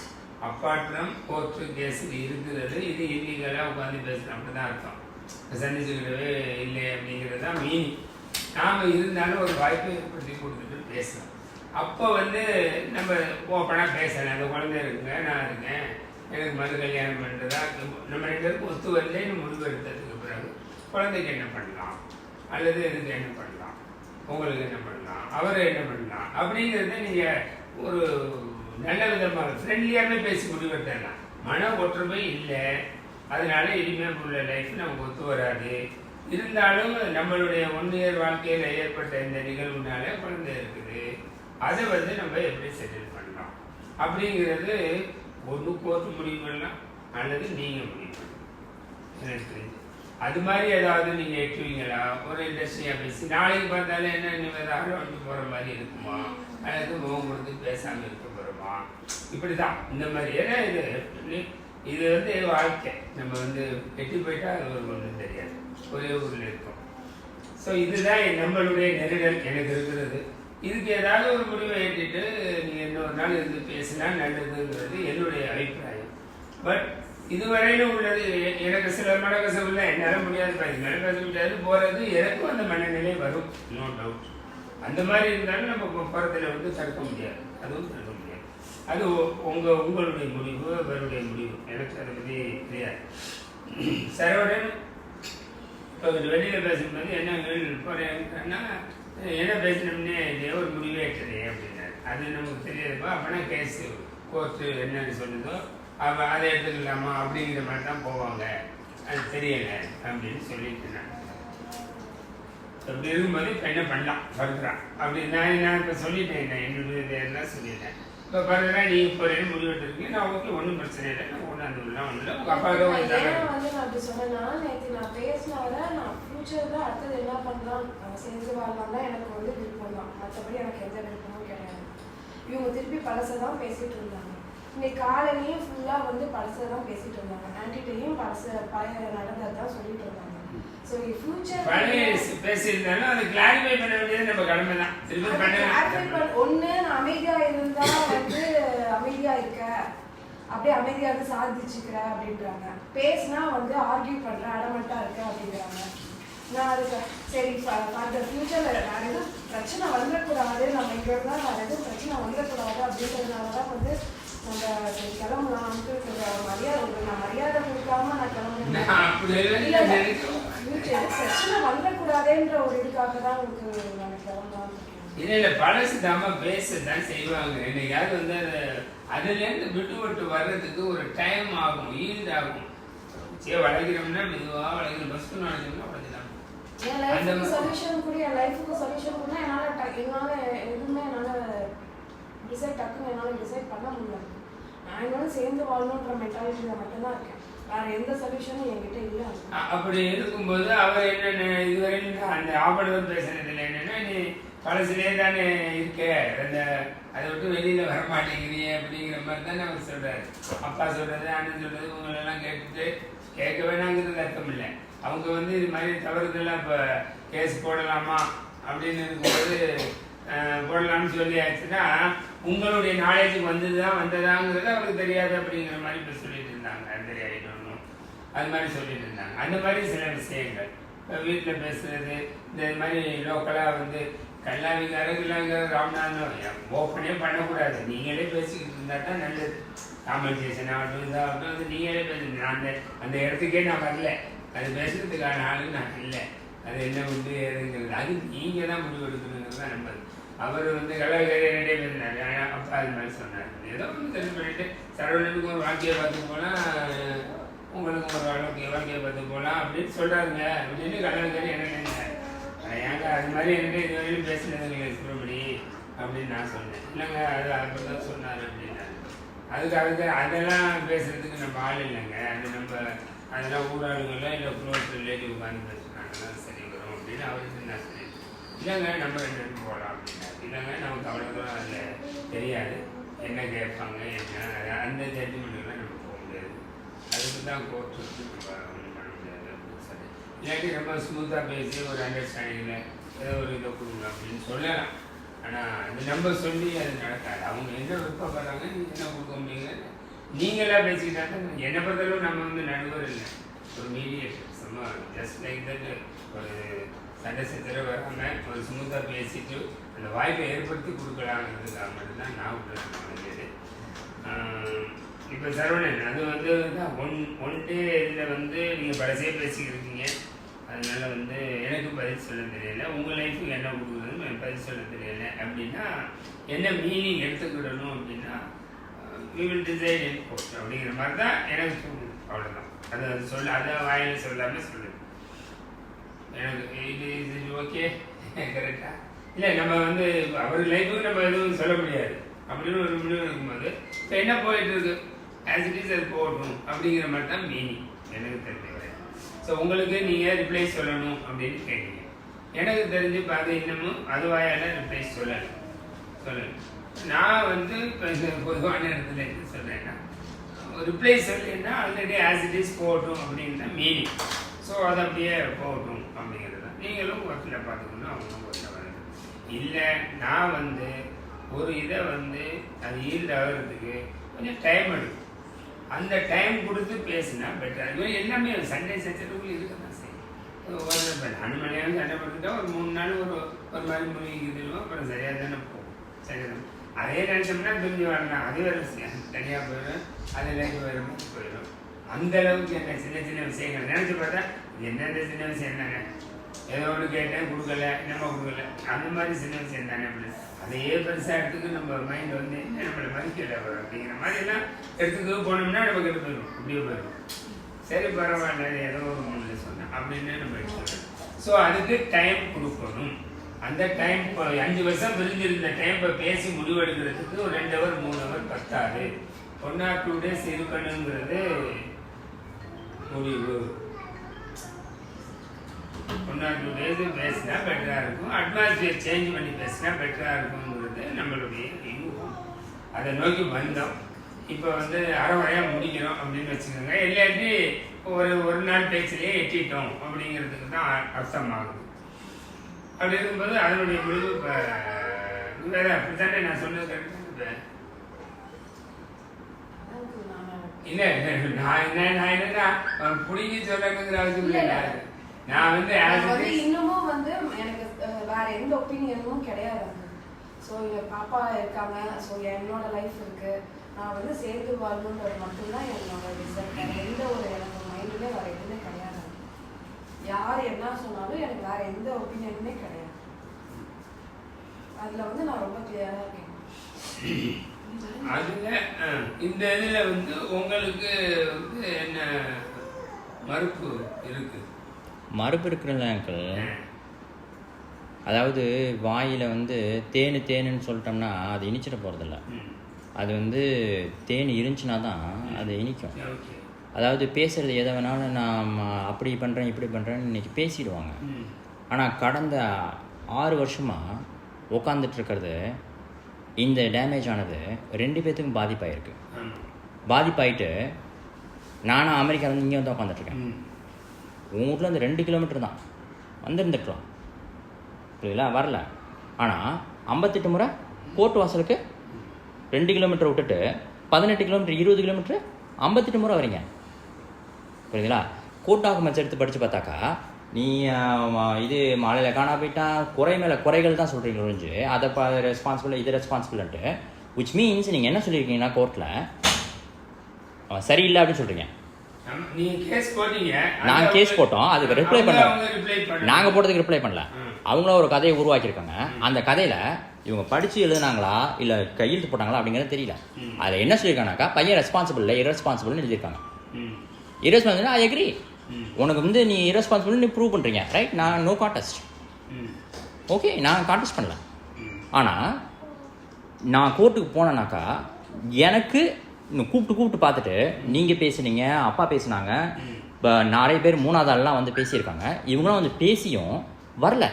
அப்பார்ட் ஃப்ரம் கோர்ட்டு கேஸ் இருக்கிறது, இது இல்லீகலாக உட்காந்து பேசுகிறோம். அப்படி தான் அர்த்தம். சந்திச்சுக்கிட்டவே இல்லை அப்படிங்கிறது தான் மீனிங். நாம் இருந்தாலும் ஒரு வாய்ப்பை ஏற்படுத்தி கொடுத்துட்டு பேசலாம். அப்போ வந்து நம்ம ஓப்பனாக பேசலாம். அந்த குழந்தை இருக்குங்க, நான் இருக்கேன், எனக்கு மறு கல்யாணம் பண்ணுறதா நம்ம 2 பேருக்கும் ஒத்து வரலேன்னு முடிவு எடுத்ததுக்கு பிறகு குழந்தைக்கு என்ன பண்ணலாம், அல்லது இதுக்கு என்ன பண்ணலாம், உங்களுக்கு என்ன பண்ணலாம், அவர் என்ன பண்ணலாம் அப்படிங்கிறத நீங்கள் ஒரு நல்ல விதமாக ஃப்ரெண்ட்லியாகவே பேசி முடிவெடுத்துடலாம். மன ஒற்றுமை இல்லை, அதனால இனிமேல் உள்ள லைஃப் நமக்கு ஒத்து வராது. இருந்தாலும் நம்மளுடைய 1 இயர் வாழ்க்கையில் ஏற்பட்ட இந்த நிகழ்வுனால குழந்தை இருக்குது, அதை வந்து நம்ம எப்படி செட்டில் பண்ணலாம் அப்படிங்கிறது ஒன்று கோர்ட்டு முடிவு பண்ணலாம், அல்லது நீங்கள் முடிவு பண்ணலாம். எனக்கு தெரிஞ்சு அது மாதிரி ஏதாவது நீங்கள் எட்டுவீங்களா? ஒரு இண்டஸ்ட்ரியாக பேசி நாளைக்கு பார்த்தாலும் என்ன இனிமேல் வந்து போகிற மாதிரி இருக்குமா, அல்லது முகம் கொடுத்து பேசாமல் இருக்க போகிறோமா, இப்படி தான் இந்த மாதிரி. ஏன்னா இது வந்து வாழ்க்கை. நம்ம வந்து கெட்டி போயிட்டா அது ஒரு ஒன்றும் தெரியாது, ஒரே ஊரில் இருக்கும். ஸோ இதுதான் நம்மளுடைய நெருடல் எனக்கு இருக்கிறது. இதுக்கு ஏதாவது ஒரு முடிவை ஏற்றிட்டு நீங்கள் இன்னொரு நாள் இருந்து பேசினா நல்லதுங்கிறது என்னுடைய அபிப்பிராயம். பட் இதுவரையிலும் உள்ளது எனக்கு சில மனக்கசவுல என்னால் முடியாது, மனக்கசவு முடியாது போகிறது, எனக்கும் அந்த மனநிலை வரும், நோ டவுட். அந்த மாதிரி இருந்தாலும் நம்ம புறத்தில் வந்து தடுக்க முடியாது, அதுவும் தடுக்க முடியாது. அது உங்களுடைய முடிவு, அவருடைய முடிவு. எனக்கு அதை பற்றி தெரியாது. சரவணன் இப்போ வெளியில் பேசும்போது என்ன போறேன்னா என்ன பேசினோம்னே இல்லையா ஒரு முடிவே ஏற்றது அப்படின்னாரு. அது நமக்கு தெரியாதுப்பா. அப்போனா கேஸு கோர்ட்டு என்னன்னு சொல்லுதோ அதை எடுத்துக்கலாமா அப்படிங்கிற மாதிரி தான் போவாங்க, அது தெரியலை அப்படின்னு சொல்லிட்டு நான் அப்படி இருக்கும்போது இப்போ என்ன பண்ணலாம் ஃபர்தரா அப்படி நான் இப்போ சொல்லிட்டேன், நான் என்னுடைய எல்லாம் சொல்லிட்டேன். இப்போ ஃபர்தரா நீ இப்போ முடிவெட்டுருக்கீங்க, நான் ஓகே ஒன்றும் பிரச்சனை இல்லை, நான் ஒன்றும் அந்த மாதிரிலாம் ஒன்றும் இல்லை. உங்கள் அப்பா தான் வந்து நான் அப்படி சொன்னேன்னா நேற்று நான் பேசினால நான் ஃபியூச்சரில் அடுத்தது என்ன பண்ணலாம் செஞ்சு வரலாம் தான் எனக்கு வந்து விருப்பம் தான். மற்றபடி எனக்கு எந்த விருப்பமும் கிடையாது. இவங்க திருப்பி பழசை தான் பேசிகிட்டு இருந்தாங்க. இன்னைக்கு காலையிலையும் ஃபுல்லாக வந்து பழசை தான் பேசிகிட்டு இருந்தாங்க. ஆன்டிட்டையும் பழைய நடந்தது தான் சொல்லிட்டு இருந்தாங்க. ஸோ ஃபியூச்சர் பேசியிருந்தாலும் அதை கிளாரிஃபை பண்ண வேண்டியது நம்ம கடமை தான். ஒன்று நான் அமைதியாக இருந்தால் வந்து அமைதியாக இருக்க, அப்படியே அமைதியாக இருந்து சாதிச்சுக்கிற அப்படின்றாங்க. பேசினா வந்து ஆர்கியூ பண்ணுற அடமெண்ட்டாக இருக்க அப்படிங்கிறாங்க. நான் அதுக்கு சரி அந்த ஃபியூச்சரில் வேறு எதுவும் பிரச்சனை வந்துடக்கூடாது, நம்ம இங்கே இருந்தால் வேறு எதுவும் பிரச்சனை வந்துடக்கூடாது அப்படின்றதுனால தான் வந்து நம்ம சரி கிளம்பலாம்ட்டு நான் மரியாதை கொடுக்காம நான் கிளம்புறேன். பிரச்சனை வந்துடக்கூடாதுன்ற ஒரு இதுக்காக தான் உங்களுக்கு நான் கிளம்பலாம். இல்லை பழசு தாம பேசதான் செய்வாங்க. என்னைக்காவது வந்து அதுலேருந்து விட்டு வர்றதுக்கு ஒரு டைம் ஆகும், ஈல்ட் ஆகும். சரி வளைக்கிறோம்னா மெதுவாக வளைக்கிறோம், பஸ்க்கு வளைக்கிறோம்னா வளைக்கலாம். என் லைஃபுக்கு சொல்யூஷன் கூட என் லைஃபுக்கு சொல்யூஷன் கூட என்னால் எதுவுமே என்னால் டிசைட் டக்குன்னு என்னால் டிசைட் பண்ண முடியாது. நான் என்னோட சேர்ந்து வாழணுன்ற மென்டாலிட்டியில் மட்டும்தான் இருக்கேன். வேற எந்த சொல்யூஷனும் என்கிட்ட இல்லை. அப்படி இருக்கும்போது அவர் என்னென்ன இதுவரையும் அந்த ஆபரணம் பேசுனதுல என்னன்னா, நீ பழசுலேயே தானே இருக்க, அந்த அதை விட்டு வெளியில வர மாட்டேங்கிறீ அப்படிங்கிற மாதிரி தானே அவர் சொல்றாரு. அப்பா சொல்றது அண்ணன் சொல்றது இவங்களெல்லாம் கேட்டுட்டு கேட்க வேணாங்கிறது அர்த்தம் இல்லை. அவங்க வந்து இது மாதிரி தவறுதெல்லாம் இப்போ கேஸ் போடலாமா அப்படின்னு இருக்கும்போது போடலாம்னு சொல்லியாச்சுன்னா உங்களுடைய நாலேஜுக்கு வந்ததாங்கிறது அவருக்கு தெரியாது அப்படிங்கிற மாதிரி இப்போ சொல்லிட்டு இருந்தாங்க. தெரியாயிட்டோம் அது மாதிரி சொல்லிட்டு இருந்தாங்க. அந்த மாதிரி சில விஷயங்கள் வீட்டில் பேசுறது, இந்த மாதிரி லோக்கலாக வந்து கல்லாவிக்காரங்க ராம்நாதன் ஓப்பனே பண்ணக்கூடாது. நீங்களே பேசிக்கிட்டு இருந்தா தான் நல்லது. காம்பன்சேஷன் ஆகட்டும் இதாகட்டும் அது நீங்களே பேசுங்க. அந்த இடத்துக்கே நான் வரல, அது பேசுறதுக்கான ஆளு நான் இல்லை. அது என்ன உண்டு ஏதுங்கிறது அது நீங்கள் தான் முடிவு எடுக்கணுங்கிறது தான் நம்பது. அவர் வந்து கலாவிக்காரே பேசினாரு. அப்பா அது மாதிரி சொன்னார். ஏதோ ஒன்று தெரிஞ்சு பண்ணிட்டு சரவணனுக்கு ஒரு வாழ்க்கையை பார்த்து போனால் உங்களுக்கு ஒரு வாழ்க்கையை பார்த்து போகலாம் அப்படின்னு சொல்கிறாருங்க அப்படின்னு கலாவிக்காரி என்ன நினைச்சார். ஏங்க அது மாதிரி என்கிட்ட இது வரையும் பேசினதுங்க சுப்பிரமணி அப்படின்னு நான் சொன்னேன். இல்லைங்க அது அப்படி தான் சொன்னார் அப்படின்னாரு. அதுக்கு அதெல்லாம் பேசுறதுக்கு நம்ம ஆள் இல்லைங்க. அது நம்ம அதெல்லாம் ஊராளுங்கள இல்லை க்ளோஸ் ரிலேட்டிவ் உட்காந்து பேசுனாங்கன்னா சரி வரும் அப்படின்னு அவருக்கு நான் சொல்லிட்டேன். இல்லைங்க நம்ம 2 பேரும் போகலாம் அப்படின்னாரு. இல்லைங்க நமக்கு அவ்வளோதான் அதில் தெரியாது, என்ன கேட்பாங்க என்ன அந்த ஜட்ஜ்மெண்ட்டுலாம் நம்ம போக முடியாது. அதுக்கு தான் கோர்ட் நம்ம ஒன்றும் பண்ண முடியாது அப்படின்னு சொல்லி இல்லாட்டி ரொம்ப ஸ்மூத்தாக பேசி ஒரு அண்டர்ஸ்டாண்டிங்கில் ஏதோ ஒரு இதை கொடுங்க அப்படின்னு சொல்லலாம். ஆனால் அது நம்ம சொல்லி அது நடக்காது. அவங்க என்ன விருப்பப்படுறாங்க நீங்கள் என்ன கொடுக்க முடியுங்க நீங்களாக பேசிக்கிட்டாங்க. என்னை பொறுத்தளவு நம்ம வந்து நடுவர் இல்லை, ஒரு மீடியேட்டர். சும்மா ஜஸ்ட் லைக் தட் ஒரு சண்டை சச்சரவு வராமல் ஒரு ஸ்மூத்தாக பேசிட்டு அந்த வாய்ப்பை ஏற்படுத்தி கொடுக்கலாங்கிறதுக்காக மட்டும்தான் நான் விட்டுறது. இப்போ சரவணன் அது வந்து ஒன் டே இதில் வந்து நீங்கள் பழசே பேசிக்கிட்டு இருக்கீங்க. அதனால வந்து எனக்கு பதில் சொல்ல தெரியல, உங்கள் லைஃபுக்கு என்ன கொடுக்குறதுன்னு பதில் சொல்ல தெரியல அப்படின்னா என்ன மீனிங் எடுத்துக்கிடணும் அப்படின்னா we will decide in court அப்படிங்கிற மாதிரி தான் எனக்கு தோணுது. அவ்வளோதான். அது சொல்ல அதை வாயில் சொல்லாமல் சொல்லுது. எனக்கு இது ஓகே கரெக்டா இல்லை. நம்ம வந்து அவர் லைஃபுக்கு நம்ம எதுவும் சொல்ல முடியாது அப்படின்னு ஒரு முடிவு இருக்கும்போது இப்போ என்ன போயிட்டு இருக்கு ஆஸ் இட் இஸ் அது போகட்டும் அப்படிங்கிற மாதிரி தான் மீனிங் எனக்கு தெரிஞ்ச வரை. ஸோ உங்களுக்கு நீங்கள் ரிப்ளை சொல்லணும் அப்படின்னு கேட்டீங்க. எனக்கு தெரிஞ்சு பார்த்து இன்னமும் அது வாயால் ரிப்ளை சொல்லணும். நான் வந்து இப்போ இந்த பொதுவான இடத்துல என்ன சொல்கிறேன்னா ரிப்ளை சொல்லின்னா ஆல்ரெடி ஆஸ் இட் இஸ் போகட்டும் அப்படின்னு தான் மீனிங். ஸோ அது அப்படியே போகட்டும் அப்படிங்கிறது தான். நீங்களும் ஒர்க்கில் பார்த்துக்கணும், அவங்களும் ஒர்க்கில் வரணும். இல்லை நான் வந்து ஒரு இதை வந்து அது ஈல்டு ஆகிறதுக்கு கொஞ்சம் டைம் எடுக்கும். அந்த டைம் கொடுத்து பேசினா பெட்டர். அது எல்லாமே சண்டை சச்சரவுகள் இருக்க தான் செய்யும். அனுமதியாக சண்டை படுத்துட்டா ஒரு 3 நாள் ஒரு மாதிரி முடிவுக்குதுவோம். அப்புறம் சரியாக தானே போகும். சரிதான். அதே நினச்சோம்னா பிரிஞ்சு வரலாம். அது வேறு விஷயம், தனியாக போயிடும். அது லைஃப் வேறு மாதிரி போயிடும். அந்த அளவுக்கு என்ன சின்ன சின்ன விஷயங்கள் நினச்சி பார்த்தா என்னென்ன சின்ன விஷயம் தானே, ஏதோ ஒன்று கேட்டேன் கொடுக்கல, என்னம்மா கொடுக்கல, அந்த மாதிரி சின்ன விஷயம் தானே. அப்படி அதையே பெருசாக எடுத்துக்கு நம்ம மைண்ட் வந்து என்ன நம்மளை மதிக்கல அப்படிங்கிற மாதிரிலாம் எடுத்துக்கு போனோம்னா நம்ம கெட்டு போயிடும், இப்படியே போயிடும். சரி பரவாயில்ல ஏதோ ஒரு 3 சொன்னேன் அப்படின்னு நம்ம எடுத்துக்கணும். ஸோ அதுக்கு டைம் கொடுக்கணும். அந்த டைம் இப்போ 5 வருஷம் பிரிஞ்சிருந்த டைம் இப்போ பேசி முடிவெடுக்கிறதுக்கு ஒரு 2 ஹவர் 3 ஹவர் பத்தாது. 1 or 2 days இருக்கணுங்கிறது முடிவு. 1 or 2 days பேசினா பெட்டராக இருக்கும். அட்மாஸ்பியர் சேஞ்ச் பண்ணி பேசினா பெட்டராக இருக்குங்கிறது நம்மளுடைய யூகம். அதை நோக்கி வந்தோம். இப்போ வந்து அரைவரையாக முடிக்கிறோம் அப்படின்னு வச்சுக்கோங்க. இல்லாட்டி ஒரு நாள் பேச்சிலேயே எட்டிட்டோம் அப்படிங்கிறதுக்கு தான் அர்த்தமாகுது. அப்படி இருக்கும்போது அதனுடைய முடிவு இப்போ வேற அப்படித்தானே நான் சொன்னது கரெக்டாக இல்லை. நான் என்னன்னா பிடிங்கி சொல்லணுங்கிற அவசியம் இல்லை. நான் வந்து இன்னமும் வந்து எனக்கு வேற எந்த ஒப்பீனியனும் கிடையாது. ஸோ என் பாப்பா இருக்காங்க, ஸோ என்னோட லைஃப் இருக்கு. நான் வந்து சேர்த்து வாழணுன்றது மட்டும்தான் என்னோட டிசைன். எந்த ஒரு எனக்கு மைண்டுமே வேற எதுவுமே கிடையாது. யார் என்ன சொன்னாலும் எனக்கு வேற எந்த ஒப்பீனியனுமே கிடையாது. அதுல வந்து நான் ரொம்ப கிளியரா இருக்கேன். அதுல இந்த இதுல வந்து உங்களுக்கு வந்து என்ன மறுப்பு இருக்கு? மறுப்பு இருக்குல்ல அங்கிள். அதாவது வாயில் வந்து தேனுன்னு சொல்லிட்டோம்னா அது இனிச்சிட போகிறதில்ல. அது வந்து தேன் இருந்துச்சுன்னா தான் அது இனிக்கும். அதாவது பேசுகிறது எதை வேணாலும் நான் அப்படி பண்ணுறேன் இப்படி பண்ணுறேன்னு இன்றைக்கி பேசிடுவாங்க. ஆனால் கடந்த 6 வருஷமாக உட்காந்துட்ருக்கிறது இந்த டேமேஜ் ஆனது 2 பேர்த்துக்கும் பாதிப்பாயிருக்கு. பாதிப்பாயிட்டு நானும் அமெரிக்காவிலேருந்து இங்கே வந்து உட்காந்துட்ருக்கேன். உங்கள் வீட்டில் வந்து 2 கிலோமீட்டர் தான் வந்துருந்துட்டுருவோம், புரியுதுங்களா? வரல. ஆனால் 58 முறை கோர்ட் வாசலுக்கு 2 கிலோமீட்டர் விட்டுட்டு 18 கிலோமீட்டர் 20 கிலோமீட்டர் 58 முறை வரீங்க, புரியுதுங்களா? கோர்ட் டாக்குமெண்ட்ஸ் எடுத்து படித்து பார்த்தாக்கா நீ இது மாலையில் காணா போயிட்டா குறை மேலே குறைகள் தான் சொல்கிறீங்க ஒழிஞ்சு அதை ரெஸ்பான்சிபிள் இது ரெஸ்பான்சிபிள்ன்ட்டு, விச் மீன்ஸ் நீங்கள் என்ன சொல்லியிருக்கீங்கன்னா கோர்ட்டில் அவன் சரியில்லை அப்படின்னு சொல்கிறீங்க. நாங்கள் கேஸ் போட்டோம், அதுக்கு ரிப்ளை பண்ணல. நாங்கள் போட்டதுக்கு ரிப்ளை பண்ணல. அவங்கள ஒரு கதையை உருவாக்கியிருக்காங்க. அந்த கதையில் இவங்க படித்து எழுதுனாங்களா இல்லை கையெழுத்து போட்டாங்களா அப்படிங்கிறது தெரியல. அதில் என்ன சொல்லியிருக்காங்கனாக்கா பையன் ரெஸ்பான்சிபிள் இல்லை இரஸ்பான்சிபிள்னு எழுதியிருக்காங்க. Responsible I agree. உனக்கு வந்து நீ இரஸ்பான்சிபிள் நீ ப்ரூவ் பண்ணுறீங்க, ரைட்? நான் நோ கான்டெஸ்ட், ஓகே, நான் கான்டெஸ்ட் பண்ணல. ஆனால் நான் கோர்ட்டுக்கு போனேன்னாக்கா எனக்கு கூப்பிட்டு பார்த்துட்டு நீங்கள் பேசுனீங்க, அப்பா பேசுனாங்க, இப்போ நிறைய பேர் 3வது ஆள்லாம் வந்து பேசியிருக்காங்க. இவங்களாம் வந்து பேசியும் வரல,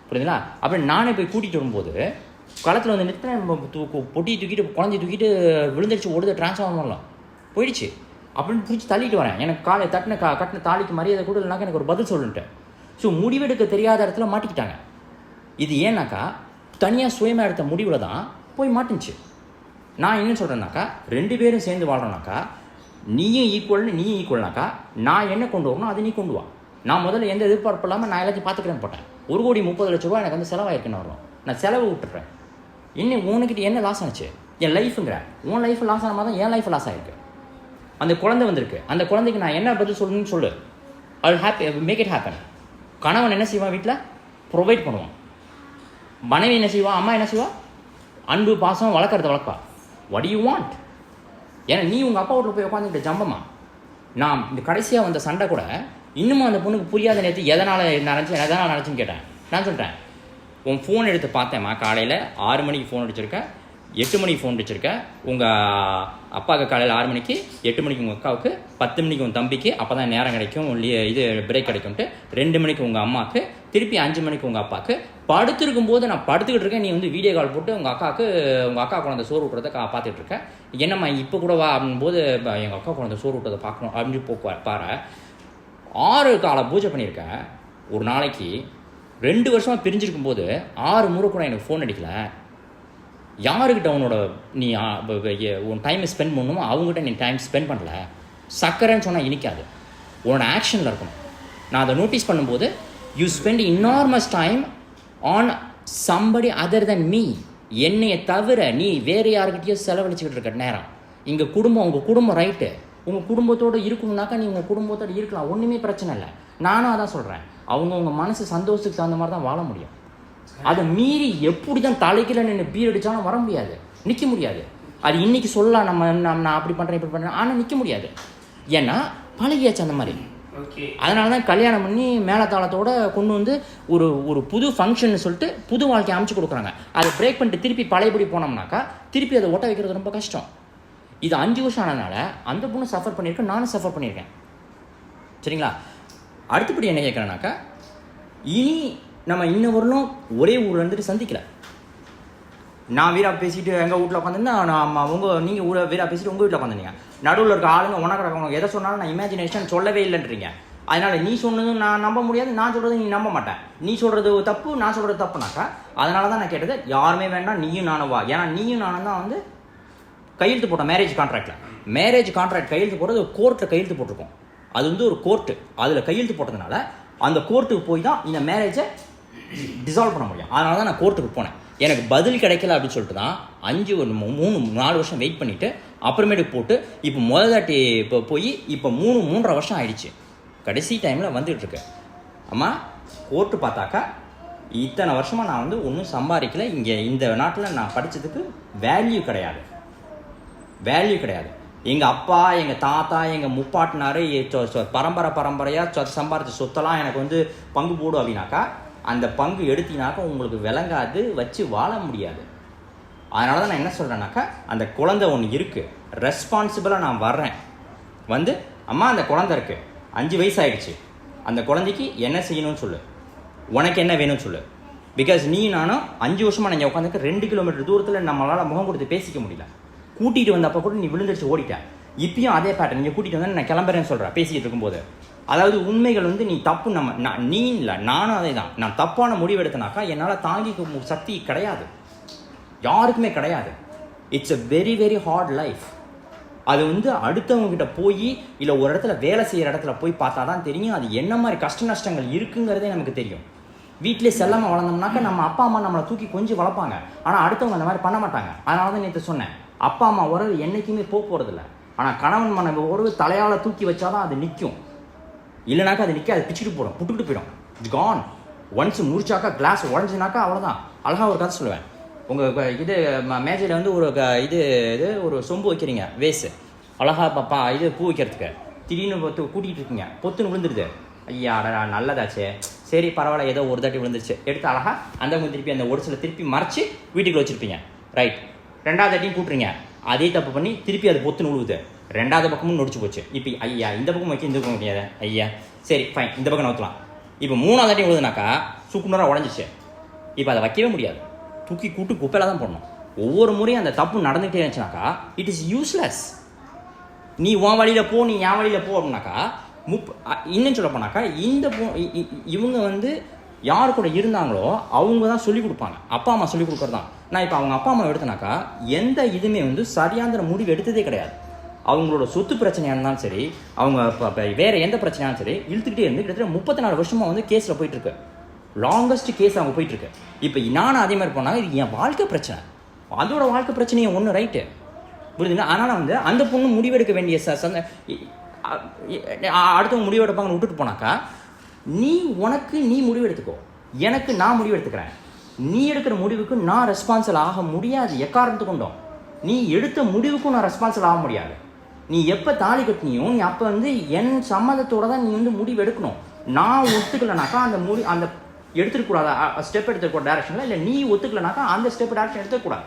புரியுதுங்களா? அப்படி நானே போய் கூட்டிகிட்டு வரும்போது களத்தில் வந்து நிறுத்தினேன், பொட்டியை தூக்கிட்டு குழந்தைய தூக்கிட்டு விழுந்துருச்சு, ஓடுது, டிரான்ஸ்ஃபார்மர்லாம் போயிடுச்சு அப்படின்னு பிடிச்சி தள்ளிட்டு வரேன். எனக்கு காலை கட்டின தாலிக்கு மரியாதை கூட இல்லைனாக்கா எனக்கு ஒரு பதில் சொல்லிட்டேன். ஸோ முடிவெடுக்க தெரியாத இடத்துல மாட்டிக்கிட்டாங்க. இது ஏன்னாக்கா தனியாக சுயமாக எடுத்த முடிவில் தான் போய் மாட்டுச்சு. நான் என்ன சொல்கிறேன்னாக்கா 2 பேரும் சேர்ந்து வாழ்கிறோன்னாக்கா நீயும் ஈக்குவல்னாக்கா நான் என்ன கொண்டு வரணும் அதை நீ கொண்டு வா. நான் முதல்ல எந்த எதிர்பார்ப்பு இல்லாமல் நான் எல்லாத்தையும் பார்த்துக்கிறேன்னு போட்டேன். 1,30,00,000 எனக்கு வந்து செலவாயிருக்குன்னு வரணும். நான் செலவு விட்டுறேன். இன்னும் உனக்கிட்ட என்ன லாஸ் ஆனிச்சு? என் லைஃபுங்கிற உன் லைஃப் லாஸ் ஆன மாதிரி தான் என் லைஃப் லாஸ் ஆகிருக்கு. அந்த குழந்தை வந்திருக்கு, அந்த குழந்தைக்கு நான் என்ன பதில் சொல்லணும்னு சொல்லு. I happy make it happen. கணவன் என்ன செய்வான்? வீட்டில் ப்ரொவைட் பண்ணுவான். மனைவி என்ன செய்வா? அம்மா என்ன செய்வா? அன்பு பாசம் வளர்ப்பா. What you want? ஏன்னா நீ உங்கள் அப்பா வீட்டில் போய் உட்காந்துக்கிட்ட ஜம்பமா. நான் இந்த கடைசியாக வந்த சண்டை கூட இன்னமும் அந்த பொண்ணுக்கு புரியாத நேரத்து எதனால் நினச்சுன்னு கேட்டேன். நான் சொல்லிட்டேன், உன் ஃபோன் எடுத்து பார்த்தேம்மா, காலையில் 6 மணிக்கு ஃபோன் அடிச்சிருக்கேன், 8 மணிக்கு ஃபோன் அடிச்சிருக்கேன். உங்கள் அப்பாவுக்கு காலையில் 6 மணிக்கு, 8 மணிக்கு உங்கள் அக்காவுக்கு, 10 மணிக்கு உங்கள் தம்பிக்கு, அப்போ தான் நேரம் கிடைக்கும், இது பிரேக் கிடைக்கும்ட்டு, 2 மணிக்கு உங்கள் அம்மாவுக்கு, திருப்பி 5 மணிக்கு உங்கள் அப்பாவுக்கு. படுத்துருக்கும் போது நான் படுத்துக்கிட்டு இருக்கேன், நீ வந்து வீடியோ கால் போட்டு உங்கள் அக்கா குழந்தை சோறு விட்டுறதை பார்த்துட்டு இருக்கேன். என்னம்மா இப்போ கூட வா அப்படின்போது எங்கள் அக்கா குழந்தை சோறு விட்டதை பார்க்கணும் அப்படின்னு பாரு. 6 காலை பூஜை பண்ணியிருக்கேன். ஒரு நாளைக்கு 2 வருஷமாக பிரிஞ்சிருக்கும் போது 6 முறை கூட எனக்கு ஃபோன் அடிக்கல. யாருக்கிட்ட நீ உன் டைமை ஸ்பெண்ட் பண்ணணுமோ அவங்ககிட்ட நீ டைம் ஸ்பெண்ட் பண்ணல. சக்கரைன்னு சொன்னால் இனிக்காது, உன்னோட ஆக்ஷனில் இருக்கணும். நான் அதை நோட்டீஸ் பண்ணும்போது you spend enormous time on somebody other than me. என்னையை தவிர நீ வேறு யாருக்கிட்டையோ செலவழிச்சுக்கிட்டு இருக்க நேரம். இங்கே உங்கள் குடும்பம் ரைட்டு. உங்கள் குடும்பத்தோடு இருக்கணும்னாக்கா நீ உங்கள் குடும்பத்தோடு இருக்கலாம், ஒன்றுமே பிரச்சனை இல்லை. நானும் அதான் சொல்கிறேன், அவங்க மனசு சந்தோஷத்துக்கு தகுந்த மாதிரி தான் வாழ முடியும். அதை மீறி எப்படி தான் தலைக்கில நின்று பீர் அடித்தாலும் வர முடியாது, நிற்க முடியாது. அது இன்றைக்கி சொல்லலாம், நான் அப்படி பண்ணுறேன் இப்படி பண்ணுறேன், ஆனால் நிற்க முடியாது. ஏன்னா பழகியாச்சு அந்த மாதிரி. அதனால தான் கல்யாணம் பண்ணி மேலத்தாளத்தோடு கொண்டு வந்து ஒரு புது ஃபங்க்ஷன் சொல்லிட்டு புது வாழ்க்கையை அமைச்சு கொடுக்குறாங்க. அதை பிரேக் பண்ணிட்டு திருப்பி பழையபடி போனோம்னாக்கா திருப்பி அதை ஒட்ட வைக்கிறது ரொம்ப கஷ்டம். இது 5 வருஷம் ஆனதுனால அந்த பொண்ணு சஃபர் பண்ணியிருக்கேன், நானும் சஃபர் பண்ணியிருக்கேன். சரிங்களா? அடுத்தபடி என்ன கேட்குறேன்னாக்கா, இனி நம்ம இன்னும் வரலும் ஒரே ஊரில் இருந்துட்டு சந்திக்கல. நான் வீரா பேசிட்டு எங்கள் வீட்டில் உட்காந்துருந்தா நீங்கள் வீரா பேசிட்டு உங்கள் வீட்டில் உட்காந்துருந்தீங்க. நடுவில் இருக்க ஆளுங்க உனக்கு எதை சொன்னாலும் நான் இமேஜினேஷன் சொல்லவே இல்லைன்றீங்க. அதனால் நீ சொன்னதும் நான் நம்ப முடியாது, நான் சொல்கிறது நீ நம்ப மாட்டேன். நீ சொல்கிறது தப்பு, நான் சொல்கிறது தப்புனாக்கா அதனால தான் நான் கேட்டது, யாருமே வேண்டாம் நீயும் நானும் வா. ஏன்னா நீயும் நானும் தான் வந்து கையெழுத்து போட்டோம் மேரேஜ் கான்ட்ராக்டில். மேரேஜ் கான்ட்ராக்ட் கையெழுத்து போடுறது ஒரு கோர்ட்டில் கையெழுத்து போட்டிருக்கோம். அது வந்து ஒரு கோர்ட்டு, அதில் கையெழுத்து போட்டதுனால அந்த கோர்ட்டுக்கு போய் தான் இந்த மேரேஜை டிசால்வ் பண்ண முடியும். அதனால தான் நான் கோர்ட்டுக்கு போனேன். எனக்கு பதில் கிடைக்கல அப்படின்னு சொல்லிட்டு தான் 3-4 வருஷம் வெயிட் பண்ணிவிட்டு அப்புறமேட்டு போட்டு இப்போ முதலாட்டி இப்போ போய் இப்போ 3.5 வருஷம் ஆயிடுச்சு. கடைசி டைமில் வந்துகிட்ருக்கு. அம்மா கோர்ட்டு பார்த்தாக்கா இத்தனை வருஷமாக நான் வந்து ஒன்றும் சம்பாதிக்கல. இங்கே இந்த நாட்டில் நான் படித்ததுக்கு வேல்யூ கிடையாது. எங்கள் அப்பா, எங்கள் தாத்தா, எங்கள் முப்பாட்டினார் பரம்பரையாக சம்பாதிச்ச சொத்தெல்லாம் எனக்கு வந்து பங்கு போடும் அப்படின்னாக்கா அந்த பங்கு எடுத்தினாக்கா உங்களுக்கு விளங்காது, வச்சு வாழ முடியாது. அதனால தான் நான் என்ன சொல்கிறேன்னாக்கா, அந்த குழந்தை ஒன்று இருக்குது, ரெஸ்பான்சிபிளாக நான் வர்றேன். வந்து அம்மா அந்த குழந்தை இருக்குது, 5 வயசு ஆகிடுச்சு, அந்த குழந்தைக்கு என்ன செய்யணும்னு சொல்லு, உனக்கு என்ன வேணும்னு சொல்லு. பிகாஸ் நீ நானும் 5 வருஷமாக நீங்கள் உட்காந்துக்க 2 கிலோமீட்டர் தூரத்தில் நம்மளால் முகம் கொடுத்து பேசிக்க முடியல. கூட்டிகிட்டு வந்தப்போ கூட நீ விழுந்துருச்சு ஓடிட்டேன். இப்பயும் அதே பேட்டர்ன், நீங்கள் கூட்டிகிட்டு வந்து நான் கிளம்புறேன்னு சொல்கிறேன் பேசிக்கிட்டு இருக்கும்போது. அதாவது உண்மைகள் வந்து நீ தப்பு, நீ இல்லை நானும் அதே தான். நான் தப்பான முடிவு எடுத்தனாக்கா என்னால் தாங்கிக்க சக்தி கிடையாது, யாருக்குமே கிடையாது. It's a very very hard life. அது வந்து அடுத்தவங்க கிட்ட போய் இல்லை ஒரு இடத்துல வேலை செய்கிற இடத்துல போய் பார்த்தா தான் தெரியும் அது என்ன மாதிரி கஷ்ட நஷ்டங்கள் இருக்குங்கிறதே நமக்கு தெரியும். வீட்டிலே செல்லாமல் வளர்ந்தோம்னாக்கா நம்ம அப்பா அம்மா நம்மளை தூக்கி கொஞ்சம் வளர்ப்பாங்க, ஆனால் அடுத்தவங்க அந்த மாதிரி பண்ண மாட்டாங்க. அதனால தான் நேற்று சொன்னேன், அப்பா அம்மா உறவு என்றைக்குமே போகிறதில்ல. ஆனால் கணவன் மனைவி உறவு தலையால் தூக்கி வச்சாதான் அது நிற்கும், இல்லைனாக்கா அது நிற்க, அது பிச்சுட்டு போயிடும், புட்டுக்கிட்டு போயிடும். இட்ஸ் கான். ஒன்ஸ் முடிச்சாக்கா கிளாஸ் உடஞ்சினாக்கா அவ்வளோதான். அழகாக ஒரு கதை சொல்லுவேன். உங்கள் இது மேஜையில் வந்து ஒரு ஒரு சொம்பு வைக்கிறீங்க, வேஸு அழகா பாப்பா இது பூ வைக்கிறதுக்கு, திடீர்னு கூட்டிகிட்டு இருக்கீங்க, பொத்துன்னு விழுந்துருது. ஐயா அடா நல்லதாச்சே, சரி பரவாயில்ல, ஏதோ ஒரு தாட்டி விழுந்துருச்சு, எடுத்து அழகா அந்த திருப்பி அந்த ஒடிசில் திருப்பி மறைச்சி வீட்டுக்குள்ள வச்சுருப்பீங்க. ரைட், 2வது தாட்டியும் கூட்டுறீங்க, அதே தப்பு பண்ணி திருப்பி அது பொத்துன்னு விழுவுது, 2வது பக்கமும் நொடிச்சு போச்சு. இப்போ ஐயா இந்த பக்கம் வைக்க இந்த பக்கம் முடியாது, ஐயா சரி ஃபைன் இந்த பக்கம் நோக்கலாம். இப்போ 3வது தாட்டி விழுதுனாக்கா சுக்குநூறாக உடஞ்சிச்சு. இப்போ அதை வைக்கவே முடியாது, தூக்கி கூட்டு குப்பையில் தான் போடணும். ஒவ்வொரு முறையும் அந்த தப்பு நடந்துகிட்டே இருந்துச்சுனாக்கா இட் இஸ் யூஸ்லெஸ். நீ உன் வழியில் போ, நீ என் வழியில் போ அப்படின்னாக்கா இன்னும் சொல்ல போனாக்கா இவங்க வந்து யார் கூட இருந்தாங்களோ அவங்க தான் சொல்லிக் கொடுப்பாங்க, அப்பா அம்மா சொல்லிக் கொடுக்குறது தான். நான் இப்போ அவங்க அப்பா அம்மா எடுத்தனாக்கா எந்த இதுவுமே வந்து சரியான முடிவு எடுத்ததே கிடையாது. அவங்களோட சொத்து பிரச்சனையாக இருந்தாலும் சரி, அவங்க வேறு எந்த பிரச்சனையாலும் சரி இழுத்துக்கிட்டே இருந்து கிட்டத்தட்ட 34 வருஷமாக வந்து கேஸில் போயிட்டுருக்கு. லாங்கஸ்ட் கேஸ் அவங்க போயிட்டுருக்கு. இப்போ நானும் அதே மாதிரி போனாங்க, இது என் வாழ்க்கை பிரச்சனை, அதோட வாழ்க்கை பிரச்சனையை ஒன்று ரைட்டு புரியுதுங்களா. அதனால் வந்து அந்த பொண்ணு முடிவெடுக்க வேண்டிய அடுத்தவங்க முடிவு எடுப்பாங்கன்னு விட்டுட்டு போனாக்கா, நீ முடிவு எடுத்துக்கோ, எனக்கு நான் முடிவு எடுத்துக்கிறேன். நீ எடுக்கிற முடிவுக்கு நான் ரெஸ்பான்சிபிள் ஆக முடியாது எக்காரணத்து கொண்டோம். நீ எடுத்த முடிவுக்கும் நான் ரெஸ்பான்சிபிள் ஆக முடியாது. நீ எப்போ தாலி கட்டினியோ நீ அப்போ வந்து என் சம்மதத்தோடு தான் நீ வந்து முடிவு எடுக்கணும். நான் ஒத்துக்கலைனாக்கா அந்த எடுத்துக்கூடாது, ஸ்டெப் எடுத்துக்கூட டேரக்ஷனில் இல்லை, நீ ஒத்துக்கலைனாக்கா அந்த ஸ்டெப் டேரக்ஷன் எடுத்துக்கூடாது.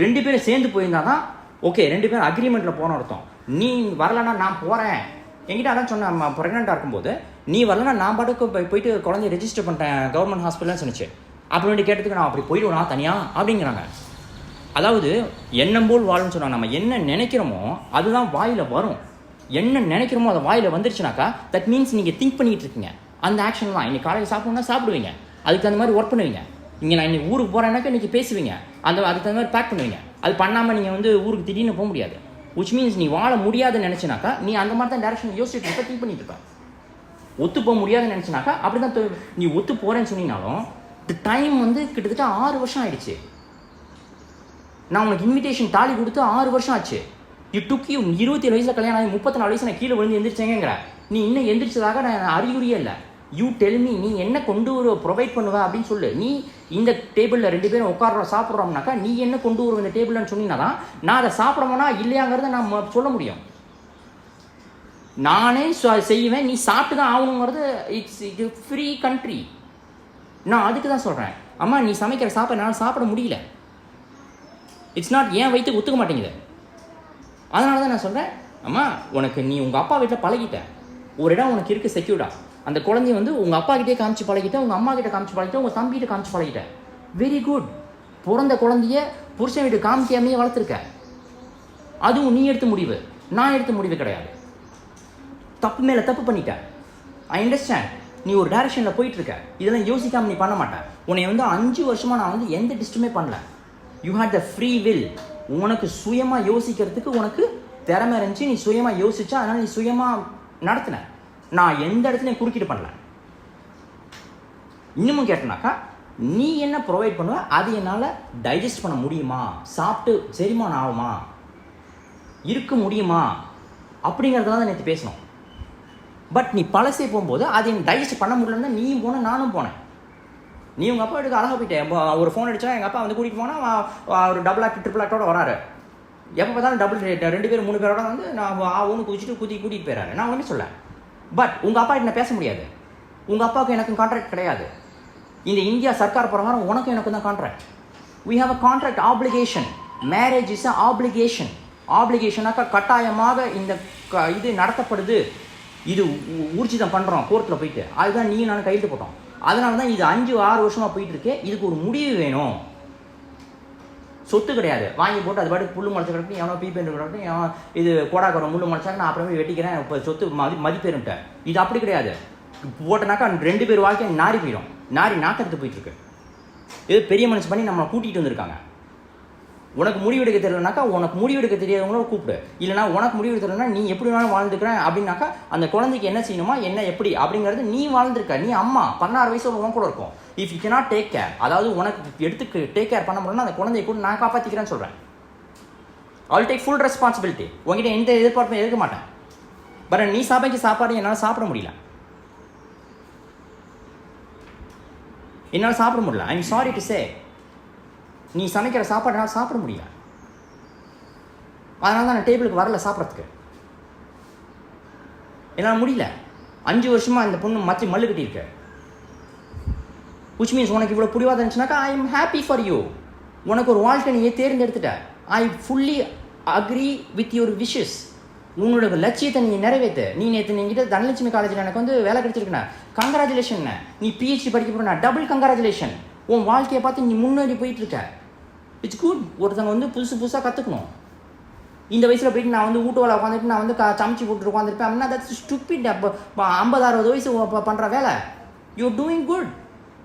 2 பேரும் சேர்ந்து போயிருந்தா தான் ஓகே, 2 பேரும் அக்ரிமெண்ட்டில் போன அர்த்தம். நீ வரலன்னா நான் போகிறேன், என்கிட்ட அதான் சொன்னேன் ப்ரெக்னெண்ட்டாக இருக்கும்போது, நீ வரலன்னா நான் பாட்டுக்கு போயிட்டு குழந்தைய ரெஜிஸ்டர் பண்ணிட்டேன் கவர்மெண்ட் ஹாஸ்பிட்டல்னு சொன்னிச்சு. அப்படி வேண்டி கேட்டதுக்கு நான் அப்படி போயிடுவேனா தனியாக அப்படிங்கிறாங்க. அதாவது எண்ணம் போல் வாழும்னு சொன்னாங்க. நம்ம என்ன நினைக்கிறோமோ அதுதான் வாயில் வரும். என்ன நினைக்கிறோமோ அதை வாயில் வந்துருச்சுனாக்கா தட் மீன்ஸ் நீங்கள் திங்க் பண்ணிகிட்டு இருக்கீங்க. அந்த ஆக்ஷன் தான். இன்றைக்கி காலையில் சாப்பிடணும்னா சாப்பிடுவீங்க, அதுக்கு தகுந்த மாதிரி ஒர்க் பண்ணுவீங்க. இங்கே நான் இன்றைக்கி ஊருக்கு போகிறேன்னாக்கா இன்றைக்கி பேசுவீங்க, அதுக்கு தகுந்த மாதிரி பேக் பண்ணுவீங்க. அது பண்ணாமல் நீங்கள் வந்து ஊருக்கு திடீர்னு போக முடியாது. விச் மீன்ஸ் நீ வாழ முடியாதுன்னு நினச்சினாக்கா நீ அந்த மாதிரி தான் டேரக்ஷன் யோசிச்சுட்டு இருக்க, திங்க் பண்ணிட்டு இருப்ப. ஒத்து போக முடியாதுன்னு நினச்சினாக்கா அப்படி தான். நீ ஒத்து போகிறேன்னு சொன்னீங்கனாலும் டைம் வந்து கிட்டத்தட்ட 6 வருஷம் ஆயிடுச்சு. நான் உனக்கு இன்விடேஷன் தாலி கொடுத்து 6 வருஷம் ஆச்சு. யூ டுக் யூ 27 வயசில் கல்யாணம் ஆகி 34 வயசு நான் கீழே விழுந்து எந்திரிச்சேங்கிற. நீ இன்னும் எந்திரிச்சதாக நான் அறிகுறியே இல்லை. யூ டெல் மீ, நீ என்ன கொண்டு வர ப்ரொவைட் பண்ணுவ அப்படின்னு சொல்லு. நீ இந்த டேபிளில் 2 பேரும் உட்காரோம் சாப்பிட்றோம்னாக்கா நீ என்ன கொண்டு வருவ இந்த டேபிள்னு சொன்னீங்கன்னா தான் நான் அதை சாப்பிடணும்னா இல்லையாங்கிறத நான் சொல்ல முடியும். நானே செய்வேன், நீ சாப்பிட்டு தான் ஆகணுங்கிறது இது ஃப்ரீ கண்ட்ரி. நான் அதுக்கு தான் சொல்கிறேன், அம்மா நீ சமைக்கிற சாப்பாடு என்னால் சாப்பிட முடியல, இட்ஸ் நாட் ஏன் வயிற்றுக்கு ஒத்துக்க மாட்டேங்குது. அதனால தான் நான் சொல்கிறேன், அம்மா உனக்கு நீ உங்கள் அப்பா வீட்டில் பழகிட்ட, ஒரு இடம் உனக்கு இருக்குது செக்யூர்டா. அந்த குழந்தைய வந்து உங்கள் அப்பா கிட்டே காமிச்சு பழகிட்டேன், உங்கள் அம்மா கிட்ட காமிச்சு பழகிட்டேன், உங்கள் தம்பிகிட்ட காமிச்சு பழகிட்டேன். Very good. பிறந்த குழந்தைய புருஷன் வீட்டு காமிக்காமையே வளர்த்துருக்க. அதுவும் நீ எடுத்த முடிவு, நான் எடுத்த முடிவு கிடையாது. தப்பு மேலே தப்பு பண்ணிட்டேன். I understand. நீ ஒரு டைரக்ஷனில் போயிட்டுருக்க, இதெல்லாம் யோசிக்காமல் நீ பண்ண மாட்டேன். உன்னை வந்து 5 வருஷமாக நான் வந்து எந்த டிஸ்ட்டுமே பண்ணல. You had the free will. உனக்கு சுயமாக யோசிக்கிறதுக்கு உனக்கு திறமை இருந்துச்சு, நீ சுயமாக யோசிச்சா, அதனால் நீ சுயமாக நடத்தின. நான் எந்த இடத்துலையும் குறுக்கிட்டு பண்ணல. இன்னமும் கேட்டனாக்கா நீ என்ன ப்ரொவைட் பண்ணுவ, அது என்னால் டைஜஸ்ட் பண்ண முடியுமா, சாப்பிட்டு செரிமானம் ஆகுமா, இருக்க முடியுமா அப்படிங்கிறதுலாம் தான் நேற்று பேசணும். பட் நீ பழசே போகும்போது அது எனக்கு டைஜஸ்ட் பண்ண முடியலன்னு நீயும் போன நானும் போனேன். நீ உங்கள் அப்பா வீட்டுக்கு அழகாக போயிட்டேன். ஒரு ஃபோன் அடித்தா எங்கள் அப்பா வந்து கூட்டிகிட்டு போனால் ஒரு டபுள் ஆக்ட் ட்ரிபிள் ஆக்டோட வராரு. எப்போ பார்த்தாலும் டபுள் 2 பேர் 3 பேரோட வந்து நான் ஒன்று குதிச்சுட்டு கூட்டிகிட்டு போயிறாரு. நான் ஒன்றுமே சொல்ல. பட் உங்கள் அப்பா கிட்ட நான் பேச முடியாது. உங்கள் அப்பாவுக்கு எனக்கும் கான்ட்ராக்ட் கிடையாது. இந்த இந்தியா சர்க்கார் பிரகாரம் உனக்கும் எனக்கு தான் contract. we have a contract obligation. marriage is a obligation. ஆப்ளிகேஷனாக்கா கட்டாயமாக இந்த இது நடத்தப்படுது, இது ஊர்ஜிதம் பண்ணுறோம் கோர்ட்டில் போயிட்டு. அதுதான் நீ நான் கையெழுத்து போட்டோம். அதனால தான் இது 5-6 வருஷமாக போயிட்டு இருக்கு. இதுக்கு ஒரு முடிவு வேணும். சொத்து கிடையாது, வாங்கி போட்டு அது பாட்டுக்கு புல்லு முளைச்ச கிடக்கு, எவனோ பீப்பேன் கிடக்கு, எவன் இது கோடாக்குற முள்ளு முளைச்சாக்க நான் அப்புறமே வெட்டிக்கிறேன், இப்போ சொத்து மதிப்பேருன்ட்டேன். இது அப்படி கிடையாது. போட்டனாக்கா 2 பேர் வாழ்க்கையை நாரி போயிடும். நாரி நாக்கெடுத்து போயிட்டு இருக்கு. இது பெரிய மனுஷன் பண்ணி நம்மளை கூட்டிகிட்டு வந்திருக்காங்க. உனக்கு முடிவெடுக்க தெரியலனாக்கா உனக்கு முடிவெடுக்க தெரியாதவங்கள கூப்பிடு. இல்லைனா உனக்கு முடிவெடுக்க தெரியலனா நீ எப்படி வேணாலும் வாழ்ந்துக்கிறேன் அப்படின்னாக்கா அந்த குழந்தைக்கு என்ன செய்யணுமா என்ன எப்படி அப்படிங்கிறது நீ வாழ்ந்துருக்க. நீ அம்மா 16 வயசு உன் கூட இருக்கும். If you cannot take care, அதாவது உனக்கு எடுத்து டேக் கேர் பண்ண முடியலன்னா அந்த குழந்தைய கூட நான் காப்பாற்றிக்கிறேன்னு சொல்கிறேன். All take full responsibility. உங்ககிட்ட எந்த எதிர்பார்ப்பும் இருக்க மாட்டேன். பட் நீ சபைக்கு சாப்பாடு என்னால் சாப்பிட முடியல, என்னால் சாப்பிட முடியல. I am sorry to say, நீ சமைக்கிற சாப்பாடு என்னால் சாப்பிட முடியல. அதனால தான் நான் டேபிளுக்கு வரல சாப்பிட்றதுக்கு. என்னால் முடியல. 5 வருஷமாக இந்த பொண்ணு மல்லு கட்டியிருக்க. which means உனக்கு இவ்வளோ புரியாத இருந்துச்சுனாக்கா I am happy for you. உனக்கு ஒரு வாழ்க்கை நீ தேர்ந்தெடுத்துட்ட. I fully agree with your wishes. உன்னோட லட்சியத்தை நீ நிறைவேற்று. நீ நேற்று நீங்கிட்ட தனலட்சுமி காலேஜில் எனக்கு வந்து வேலை கிடைச்சிருக்குண்ணா, கங்க்ராச்சுலேஷன். நீ பிஹெச்டி படிக்க போறா, டபுள் கங்க்ராச்சுலேஷன். உன் வாழ்க்கையை பார்த்து நீ முன்னேறி போயிட்டு இருக்க. It's good. ஒருத்தவங்க வந்து புதுசாக கற்றுக்கணும். இந்த வயசில் போயிட்டு நான் வந்து வீட்டு வேலை உட்காந்துட்டு நான் வந்து சமைச்சு போட்டு உட்காந்துருப்பேன் அப்படின்னா தட்ஸ் ஸ்டூபிட். 50-60 வயசு பண்ணுற வேலை. You doing good.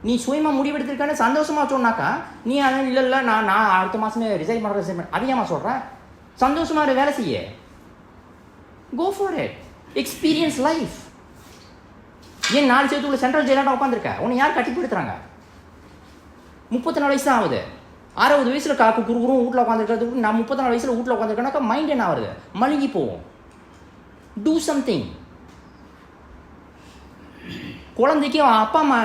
நீ சுயமாக முடிவெடுத்திருக்கானே சந்தோஷமாக சொன்னாக்கா நீ ஆனால் இல்லை நான் அடுத்த மாதமே ரிசைன் பண்ணுறேன் அதிகமாக சொல்கிறேன். சந்தோஷமாக வேலை செய்ய. Go for it. Experience life. ஏன் 4 சேர்த்துக்குள்ள சென்ட்ரல் ஜெயிலாக உட்காந்துருக்க? உன்னை யார் கட்டி போடுத்துறாங்க? 34 வயசு தான் ஆகுது. 60 வயசில் காக்கு குறுகுறும் வீட்டில் உட்காந்துருக்கிறதுக்கு நான் 34 வயசில் வீட்டில் உட்காந்துருக்கேனாக்கா மைண்ட் என்ன ஆகுது? மழுங்கி போவோம். Do something. குழந்தைக்கு அப்பா அம்மா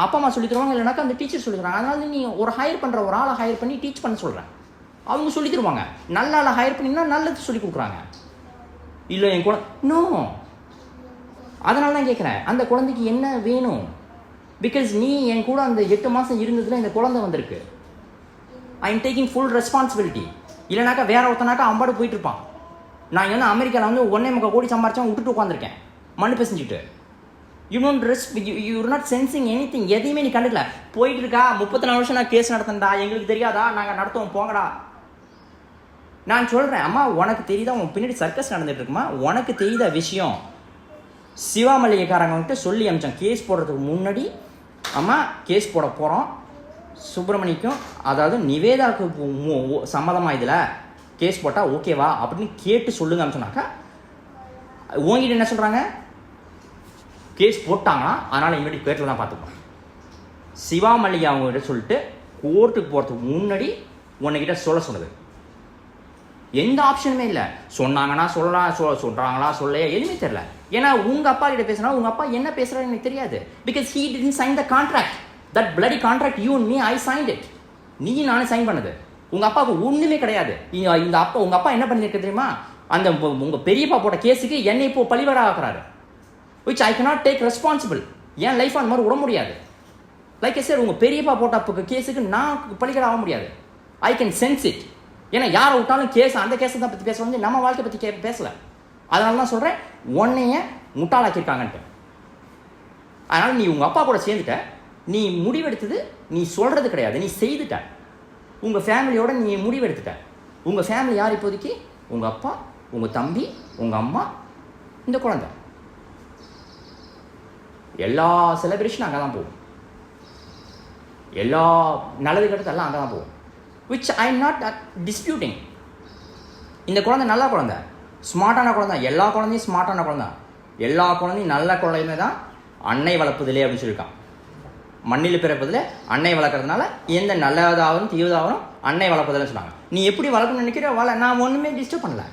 அப்பா அம்மா சொல்லி தருவாங்க, இல்லைனாக்கா அந்த டீச்சர் சொல்லி தருவாங்க. அதனால நீ ஒரு ஹையர் பண்ணுற ஒரு ஆளை ஹையர் பண்ணி டீச் பண்ண சொல்கிறேன். அவங்க சொல்லி தருவாங்க. நல்ல ஆளை ஹையர் பண்ணிங்கன்னா நல்லது சொல்லி கொடுக்குறாங்க. இல்லை என் நோ. அதனால தான் கேட்குறேன், அந்த குழந்தைக்கு என்ன வேணும்? பிகாஸ் நீ என் கூட அந்த 8 மாதம் இருந்ததுல இந்த குழந்தை வந்திருக்கு. I am taking full responsibility. இல்லைனாக்கா வேற ஒருத்தனாக்கா அம்பாடு போயிட்டு இருப்பான். நான் வந்து அமெரிக்காவில் வந்து 1.25 கோடி சம்பாரிச்சா விட்டுட்டு உட்காந்துருக்கேன் மண்ணு பேசிஞ்சுட்டு. You're not sensing anything. எதையுமே நீ கண்டுக்கல. போயிட்டு இருக்கா 34 வருஷம் நான் கேஸ் நடத்தேன்டா, எங்களுக்கு தெரியாதா, நாங்கள் நடத்துவோம் போங்கடா. நான் சொல்கிறேன், அம்மா உனக்கு தெரியுதா உன் பின்னாடி சர்க்கஸ் நடந்துட்டு இருக்குமா? உனக்கு தெரியுத விஷயம் சிவா மல்லிகைக்காரங்கிட்ட சொல்லி அமிச்சான். கேஸ் போடுறதுக்கு முன்னாடி அம்மா கேஸ் போட போகிறோம், சுப்பிரமணிக்கும் அதாவது நிவேதாவுக்கு சம்மதமாக இதில் கேஸ் போட்டால் ஓகேவா அப்படின்னு கேட்டு சொல்லுங்க அமிச்சோன்னாக்கா உங்ககிட்ட என்ன சொல்கிறாங்க? கேஸ் போட்டாங்கன்னா அதனால் இனிமேட்டு கேட்டில் தான் பார்த்துப்போம். சிவா மல்லிகை அவங்ககிட்ட சொல்லிட்டு கோர்ட்டுக்கு போகிறதுக்கு முன்னாடி உன்னைக்கிட்ட சொன்னது எந்த ஆப்ஷனுமே இல்லை. சொன்னாங்கன்னா சொல்கிறாங்களா சொல்ல எதுவுமே தெரியல. ஏன்னா உங்கள் அப்பா கிட்ட பேசுனா உங்கள் அப்பா என்ன பேசுகிறான்னு எனக்கு தெரியாது. Because he didn't sign the contract. that bloody contract you and me I signed it. நீ நானும் சைன் பண்ணது. உங்கள் அப்பாவுக்கு ஒன்றுமே கிடையாது. இந்த அப்பா உங்கள் அப்பா என்ன பண்ணியிருக்க தெரியுமா? அந்த உங்கள் பெரியப்பா போட்ட கேஸுக்கு என்னை இப்போ பழிவாட ஆக்குறாரு. which I cannot take responsible. N life அந்த மாதிரி விட முடியாது. லைக் சார் உங்கள் பெரியப்பா போட்ட கேஸுக்கு நான் பழிவாட ஆக முடியாது. I can sense it. ஏன்னா யாரை விட்டாலும் கேஸ் அந்த கேஸை தான் பற்றி பேச வந்து நம்ம வாழ்க்கை பற்றி பேசலை. அதனால தான் சொல்கிறேன் உன்னைய முட்டாளாக்கியிருக்காங்கன்ட்டு. அதனால் நீ உங்கள் அப்பா கூட சேர்ந்துட்ட. நீ முடிவெடுத்தது நீ சொல்கிறது கிடையாது, நீ செய்துட்ட. உங்கள் ஃபேமிலியோட நீ முடிவெடுத்துட்ட. உங்கள் ஃபேமிலி யார் இப்போதைக்கு? உங்கள் அப்பா, உங்கள் தம்பி, உங்கள் அம்மா, இந்த குழந்தை. எல்லா செலிப்ரேஷனும் அங்கே தான் போகும். எல்லா நல்லது கெட்டதெல்லாம் அங்கே தான் போகும். which I am not disputing. இந்த குழந்தை நல்ல குழந்தை, ஸ்மார்ட்டான குழந்தை. எல்லா குழந்தையும் ஸ்மார்ட்டான குழந்தை. எல்லா குழந்தையும் நல்ல குழந்தையுமே தான் அன்னை வளர்ப்புதிலே அப்படின்னு சொல்லியிருக்கான். மண்ணில் பிறப்பதில் அன்னை வளர்க்குறதுனால எந்த நல்லதாகவும் தீவதாகவும் அன்னை வளர்ப்பதில்னு சொன்னாங்க. நீ எப்படி வளர்க்கணும்னு நினைக்கிற நான் ஒன்றுமே டிஸ்டர்ப் பண்ணல.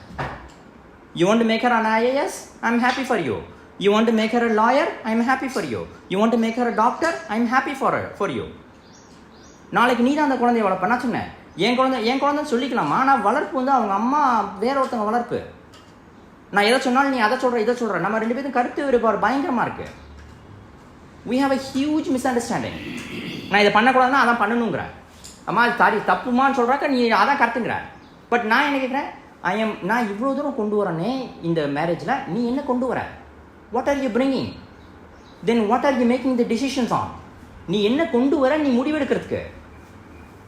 You want to make her an IAS? I'm happy for you. You want to make her a lawyer? I'm happy for you. You want to make her a doctor? I'm happy for you. நாளைக்கு நீ தான் அந்த குழந்தைய வளர்ப்ப. நான் சொன்னேன் என் குழந்தைன்னு சொல்லிக்கலாமா? நான் வளர்ப்பு வந்து அவங்க அம்மா வேற ஒருத்தவங்க வளர்ப்பு. நான் எதை சொன்னாலும் நீ அதை சொல்கிற இதை சொல்கிற. நம்ம 2 பேரும் கருத்து வேறுபாடு பயங்கரமாக இருக்குது. we have a huge misunderstanding. நான் இதை பண்ணக்கூடாதுன்னா அதான் பண்ணணுங்கிறேன். அம்மா அது தப்புமான்னு சொல்கிறாக்க நீ அதான் கரெக்டுங்கிற. பட் நான் என்ன கேட்குறேன், நான் இவ்வளோ தூரம் கொண்டு வரேனே இந்த மேரேஜில், நீ என்ன கொண்டு வர? What are you bringing? Then what are you making the decisions on? நீ என்ன கொண்டு வர, நீ முடிவெடுக்கிறதுக்கு.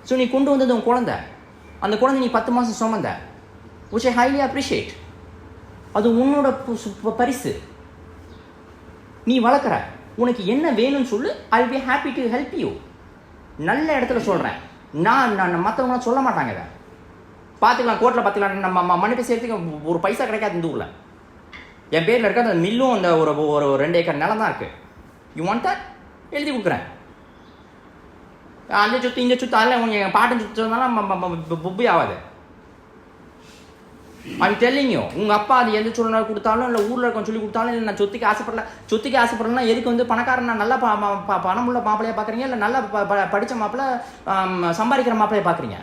ஸோ நீ கொண்டு வந்தது உன் குழந்தை, அந்த குழந்தை நீ 10 மாதம் சுமந்த, which I highly appreciate. அது உன்னோட பரிசு, நீ வளர்க்குற. உனக்கு என்ன வேணும்னு சொல்லு, I will be happy to help you. நல்ல இடத்துல சொல்கிறேன். நான் மற்றவங்களாம் சொல்ல மாட்டாங்க இதை. பார்த்துக்கலாம், கோர்ட்டில் பார்த்துக்கலாம், நம்ம மண்ணு பேசுறதுக்கு ஒரு பைசா கிடைக்காது இந்த ஊரில். என் பேரில் இருக்க அந்த மில்லும் அந்த ஒரு 2 ஏக்கர் நிலம் தான் இருக்குது. You want that? எழுதி கொடுக்குறேன். அந்த சுற்று இந்த சுற்று அதில் உங்கள் என் பாட்டன் சுற்றுனாலும் புப்பி ஆகாது. I'm telling you. உங்கள் அப்பா அது எந்த சூழ்நிலை கொடுத்தாலும் இல்லை ஊரில் இருக்க சொல்லி கொடுத்தாலும், இல்லை நான் சொத்துக்கு ஆசைப்படலன்னா எதுக்கு வந்து பணக்காரன் நான் நல்லா பணமுள்ள மாப்பிள்ளையை பார்க்குறீங்க, இல்லை நல்லா படித்த மாப்பிள்ளை சம்பாதிக்கிற மாப்பிள்ளையை பார்க்குறீங்க?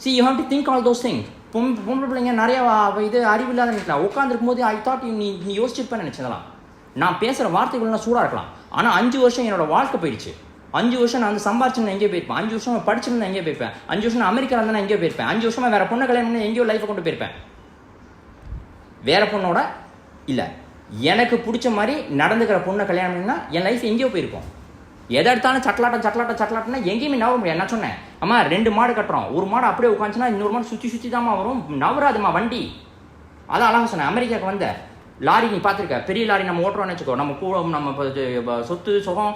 See, you have to think all those things. பொம்பளை பிள்ளைங்க நிறையா இது அறிவில்லாத நினைக்கலாம். உட்காந்துருக்கும் போது ஐ தாட் நீ யோசிச்சிருப்பேன்னு நினச்சதெல்லாம். நான் பேசுகிற வார்த்தைகள்லாம் சூடாக இருக்கலாம், ஆனால் 5 வருஷம் என்னோட வாழ்க்கை போயிடுச்சு. 5 வருஷம் நான் வந்து சம்பாரிச்சுன்னு எங்கேயோ போயிருப்பேன், 5 வருஷம் படிச்சிருந்தேன் எங்கேயோ போயிருப்பேன், 5 வருஷம் நான் அமெரிக்காவில் இருந்தால் எங்கேயோ போயிருப்பேன், 5 வருஷமாக வேறு பொண்ணை கல்யாணம் பண்ணி எங்கேயோ லைஃப்பை கொண்டு போயிருப்பேன். வேறு பொண்ணோட இல்லை, எனக்கு பிடிச்ச மாதிரி நடந்துக்கிற பொண்ணை கல்யாணம் பண்ணினா என் லைஃப் எங்கேயோ போயிருப்போம். எதை எடுத்தாலும் சட்டலாட்டம்னா எங்கேயுமே நவர முடியாது. என்ன சொன்னேன், அம்மா 2 மாடு கட்டுறோம், ஒரு மாடு அப்படியே உட்காந்துச்சுன்னா இன்னொரு மாடு சுற்றி தாம்மா வரும், நவராதுமா வண்டி. அதான் அழகாக சொன்னேன். அமெரிக்காவுக்கு வந்த லாரி நீ பார்த்துருக்க, பெரிய லாரி நம்ம ஓட்டுறோம்னு வச்சுக்கோ, நம்ம சொத்து சுகம்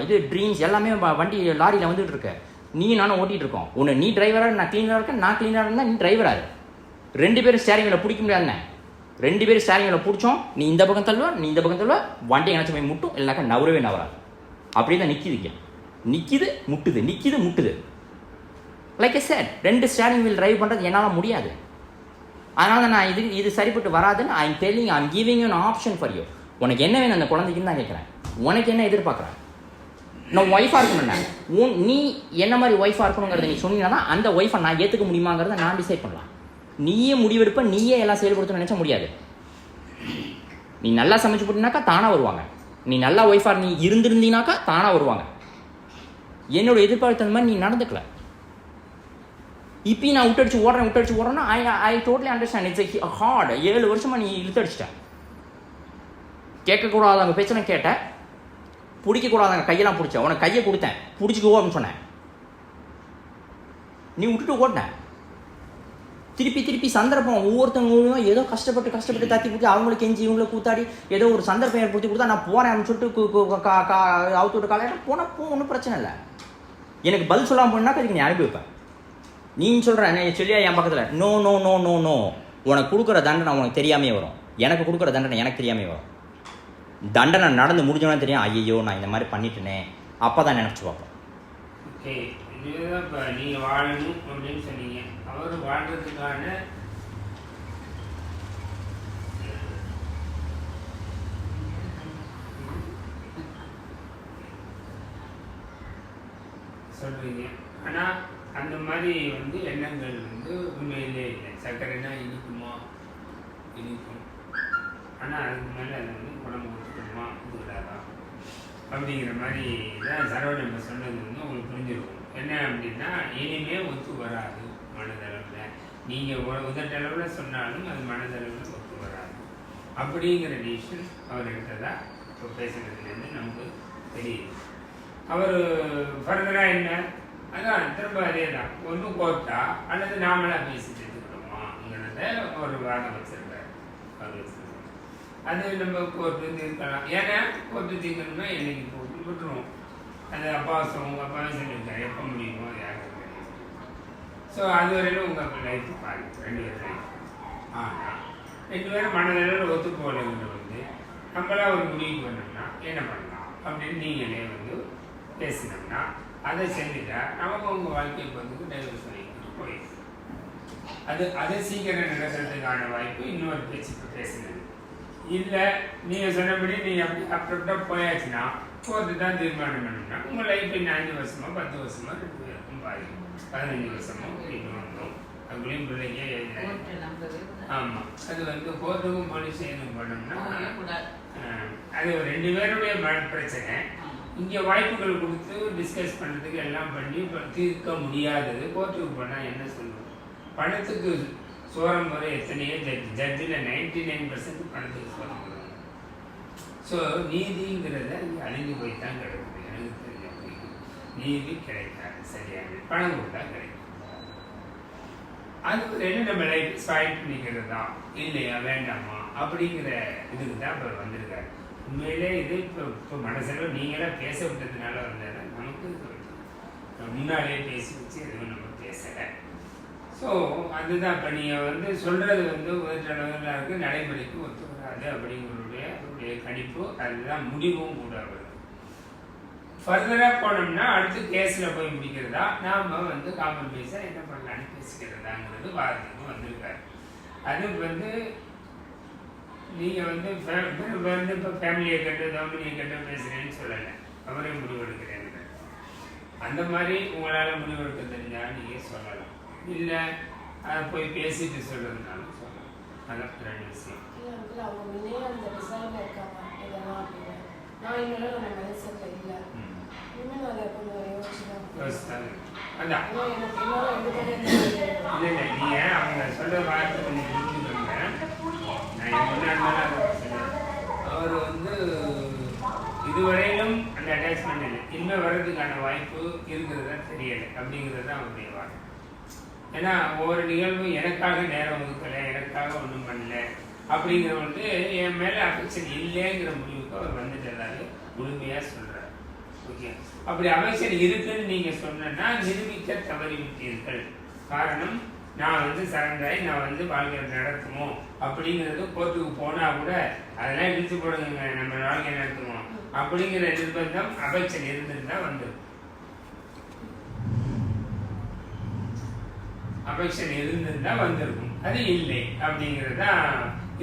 இது ட்ரீம்ஸ் எல்லாமே வண்டி லாரியில் வந்துட்டு இருக்க. நீ நானும் ஓட்டிகிட்டு இருக்கோம். ஒன்று நீ டிரைவராக, நான் க்ளீனராக இருக்கேன், நான் க்ளீனராக இருந்தால் நீ டிரைவராக. 2 பேரும் ஸ்டேரிங்கில் பிடிக்க முடியாதுண்ணே. 2 பேரும் ஸ்டேரிங்கில் பிடிச்சோம், நீ இந்த பக்கம் தள்ளுவா, நீ இந்த பக்கம் தள்ளுவா, வண்டி எங்கேயாச்சும் போய் முட்டும், இல்லைனாக்கா நவரவே நவராது. அப்படியே தான் நிற்கிது முட்டுது. Like I said, 2 steering wheel drive பண்ணுறது என்னால் முடியாது. அதனால தான் நான் இது சரிப்பட்டு வராதுன்னு I'm telling, I'm giving you an option for you. உனக்கு என்ன வேணும் அந்த குழந்தைக்குன்னு தான் கேட்குறேன். உனக்கு என்ன எதிர்பார்க்குறேன்? நான் ஒய்ஃபாக இருக்கணும்னா நீ என்ன மாதிரி ஒய்ஃபாக இருக்கணுங்கிறத நீ சொன்னீங்கன்னா அந்த ஒய்ஃபை நான் ஏற்றுக்க முடியுமாங்கிறத நான் டிசைட் பண்ணலாம். நீயே முடிவெடுப்ப, நீயே எல்லாம் செயல்படுத்தணும்னு நினச்சா முடியாது. நீ நல்லா சமைச்சு போட்டினாக்கா தானாக வருவாங்க. நீ நல்லா ஒய்ஃபாக நீ இருந்திருந்தீனாக்கா தானாக வருவாங்க. என்னோட எதிர்பார்த்த மாதிரி நீ நடந்துக்கல. இப்பயும் நான் விட்டடிச்சு ஓடுறேன்னா I totally understand. It's hard. 7 வருஷமாக நீ இழுத்தடிச்சிட்ட. கேட்கக்கூடாதவங்க பேச்சனை கேட்ட, பிடிக்கக்கூடாதவங்க கையெல்லாம் பிடிச்ச. உனக்கு கையை கொடுத்தேன், பிடிச்சிக்கோ அப்படின்னு சொன்னேன். நீ விட்டுட்டு ஓட்டினேன். திருப்பி சந்தர்ப்பம் ஒவ்வொருத்தவங்களும் ஏதோ கஷ்டப்பட்டு தத்தி பிடிச்சி அவங்களுக்கு கெஞ்சி இவங்களை கூத்தாடி ஏதோ ஒரு சந்தர்ப்பம் ஏற்படுத்தி கொடுத்தா நான் போகிறேன் அப்படின்னு சொல்லிட்டு அவுத்து விட்டு காலையில் போனால் ஒன்றும் பிரச்சனை இல்லை. எனக்கு பதில் சொல்லாமல் போனாக்கா அதுக்கு நீ அனுப்பி வைப்பேன். நீ சொல்கிற சொல்லியா என் பக்கத்தில் no no no no no உனக்கு கொடுக்குற தண்டனை உனக்கு தெரியாமே வரும், எனக்கு கொடுக்குற தண்டனை எனக்கு தெரியாமே வரும். தண்டனை நடந்து முடிஞ்சோன்னு தெரியும், ஐயோ நான் இந்த மாதிரி பண்ணிட்டேனே, அப்போ தான் நினச்சி பார்ப்போம். ஓகே, இதுதான் இப்போ நீங்கள் வாழணும் அப்படின்னு சொன்னீங்க. அவர் வாழ்கிறதுக்கான சொல்கிறீங்க. ஆனால் அந்த மாதிரி வந்து எண்ணங்கள் வந்து உண்மையிலே இல்லை. சர்க்கரைனா இனிக்குமா, இனிக்கும். ஆனால் அதுக்கு மேலே அது வந்து உடம்பு கொடுத்துக்கணுமா, இதுடாதா அப்படிங்கிற மாதிரி தான் சரவணன் நம்ம சொன்னது வந்து உங்களுக்கு புரிஞ்சிருக்கும். என்ன அப்படின்னா, இனிமே ஒத்து வராது மனதளவில். நீங்கள் உதட்டளவில் சொன்னாலும் அது மனதளவில் ஒத்து வராது அப்படிங்கிற டிசிஷன் அவர் எடுத்ததா இப்போ பேசுகிறதுலேருந்து நமக்கு தெரியுது. அவர் ஃபர்தராக என்ன, அதான் திரும்ப அதே தான், ஒன்றும் கோர்ட்டா அல்லது நாமளாக பேசி தெரிஞ்சுக்கணுமாங்கிறத ஒரு வாதம் வச்சிருக்காரு. அது நம்ம கோர்ட்டு தீர்க்கலாம். ஏன்னா கோர்ட்டு தீர்க்கணும்னா என்னைக்கு கோர்ட்டு விட்டுருவோம். அது அப்பாவும் உங்கள் அப்பாவே சொல்லியிருக்காரு, எப்போ முடியுமோ அது யாருக்கு தெரியும். ஸோ அது வரையிலும் உங்கள் லைஃப் பாருங்க, 2 பேரும் லைஃப். ஆனால் 2 பேரும் மனதளவில் ஒத்து போகலைங்கிற வந்து நம்மளாம் ஒரு முடிவு பண்ணோம்னா என்ன பண்ணலாம் அப்படின்னு நீங்களே வந்து பேசினோம்னா அதை செஞ்சுட்டா நமக்கு உங்கள் வாழ்க்கை பங்குக்கு டைவர்ஸ் பண்ணிக்கிட்டு போயிடுது. அது சீக்கிரம் நடக்கிறதுக்கான வாய்ப்பு இன்னொரு பேச்சுக்கு பேசினது இல்லை. நீங்கள் சொன்னபடி நீங்கள் அப்படி அப்புறம் போயாச்சுன்னா கோர்ட்டு தான் தீர்மானம் பண்ணணும்னா உங்கள் லைஃப் இன்னும் 5 வருஷமோ 10 வருஷமோ 2 பேருக்கும் பாதிக்கும். 15 வருஷமோ இன்னும் வந்தோம். அதுக்குள்ளேயும் பிள்ளைங்க ஆமாம், அது வந்து கோர்ட்டுக்கும் போலீஸ் ஸ்டேஷனுக்கும் பண்ணோம்னா அது 2 பேருடைய பிரச்சனை. இங்கே வாய்ப்புகள் கொடுத்து டிஸ்கஸ் பண்ணுறதுக்கு எல்லாம் பண்ணி இப்போ தீர்க்க முடியாதது கோர்ட்டுக்கு போனால் என்ன சொல்லுவோம்? பணத்துக்கு சோரம் முறை எத்தனையோ ஜட்ஜில் 99% பணத்துக்கு சோரம் வரும். ஸோ நீதிங்கிறத இங்கே அழிஞ்சு போய் தான் கிடக்குது. எனக்கு தெரிஞ்ச நீதி கிடைக்காது, சரியான பணம் கொடுத்தா கிடைக்கும். அதுக்கு என்ன நம்ம லைஃப் ஸ்பாயில் பண்ணிக்கிறதா இல்லையா வேண்டாமா அப்படிங்கிற இதுக்கு தான் இப்போ வந்திருக்காரு. உண்மையிலே இது இப்போ மனசில் நீங்களாம் பேச விட்டதுனால வந்தது. நமக்கு முன்னாடியே பேசி வச்சு எதுவும் நம்ம பேசலை. ஸோ அதுதான் இப்போ நீங்கள் சொல்கிறது ஒருத்தளவில் இருக்குது, நடைமுறைக்கு ஒத்து வராது அப்படிங்கிறதுடைய கணிப்பு. அதுதான் முடிவும் கூட வருது. ஃபர்தராக போனோம்னா அடுத்து கேஸில் போய் முடிக்கிறதா நாம் காம்ப்ரமைஸாக என்ன பண்ணலான்னு பேசிக்கிறதாங்கிறது வாரத்துக்கு வந்திருக்காரு. அது நீங்கள் இப்போ ஃபேமிலியை கட்டு கவர்மெண்ட்டை கட்டு பேசுகிறேன்னு சொல்லலை, அவரே முடிவெடுக்கிறேன். அந்த மாதிரி உங்களால் முடிவெடுக்க தெரிஞ்சால் நீங்கள் சொல்லலாம், இல்லை அதை போய் பேசிட்டு சொல்கிறதுனாலும் சொல்லலாம். அதான் 2 விஷயம். அதான் இல்லை நீங்கள் அவங்க சொல்கிற வார்த்தை கொஞ்சம் புரிஞ்சுக்கோங்க. நான் என் முன்னாடி அவர் இதுவரையிலும் அந்த அட்டாச்மெண்ட் இல்லை, இனிமேல் வர்றதுக்கான வாய்ப்பு இருக்கிறதா தெரியலை அப்படிங்கிறது தான் அவருடைய வார்த்தை. ஏன்னா ஒவ்வொரு நிகழ்வும் எனக்காக நேரம் ஒதுக்கலை, எனக்காக ஒன்றும் பண்ணல அப்படிங்கிறவங்களுக்கு என் மேலே அஃபெக்ஷன் இல்லைங்கிற முடிவுக்கு அவர் வந்துட்டதாலே முழுமையாக சொல்கிறார். ஓகே, அப்படி அஃபெக்ஷன் இருக்குன்னு நீங்கள் சொன்னா நிரூபிக்க தவறிவிட்டீர்கள். காரணம் நான் சரண்டாகி நான் வாழ்க்கை நடத்துவோம் அப்படிங்கிறது கோர்ட்டுக்கு போனால் கூட அதெல்லாம் இழுத்து போடுங்க, நம்ம வாழ்க்கை நடத்துவோம் அப்படிங்கிற நிர்பந்தம் அஃபெக்ஷன் இருந்திருந்தா அஃபெக்ஷன் இருந்திருந்தா வந்திருக்கும். அது இல்லை அப்படிங்கிறதா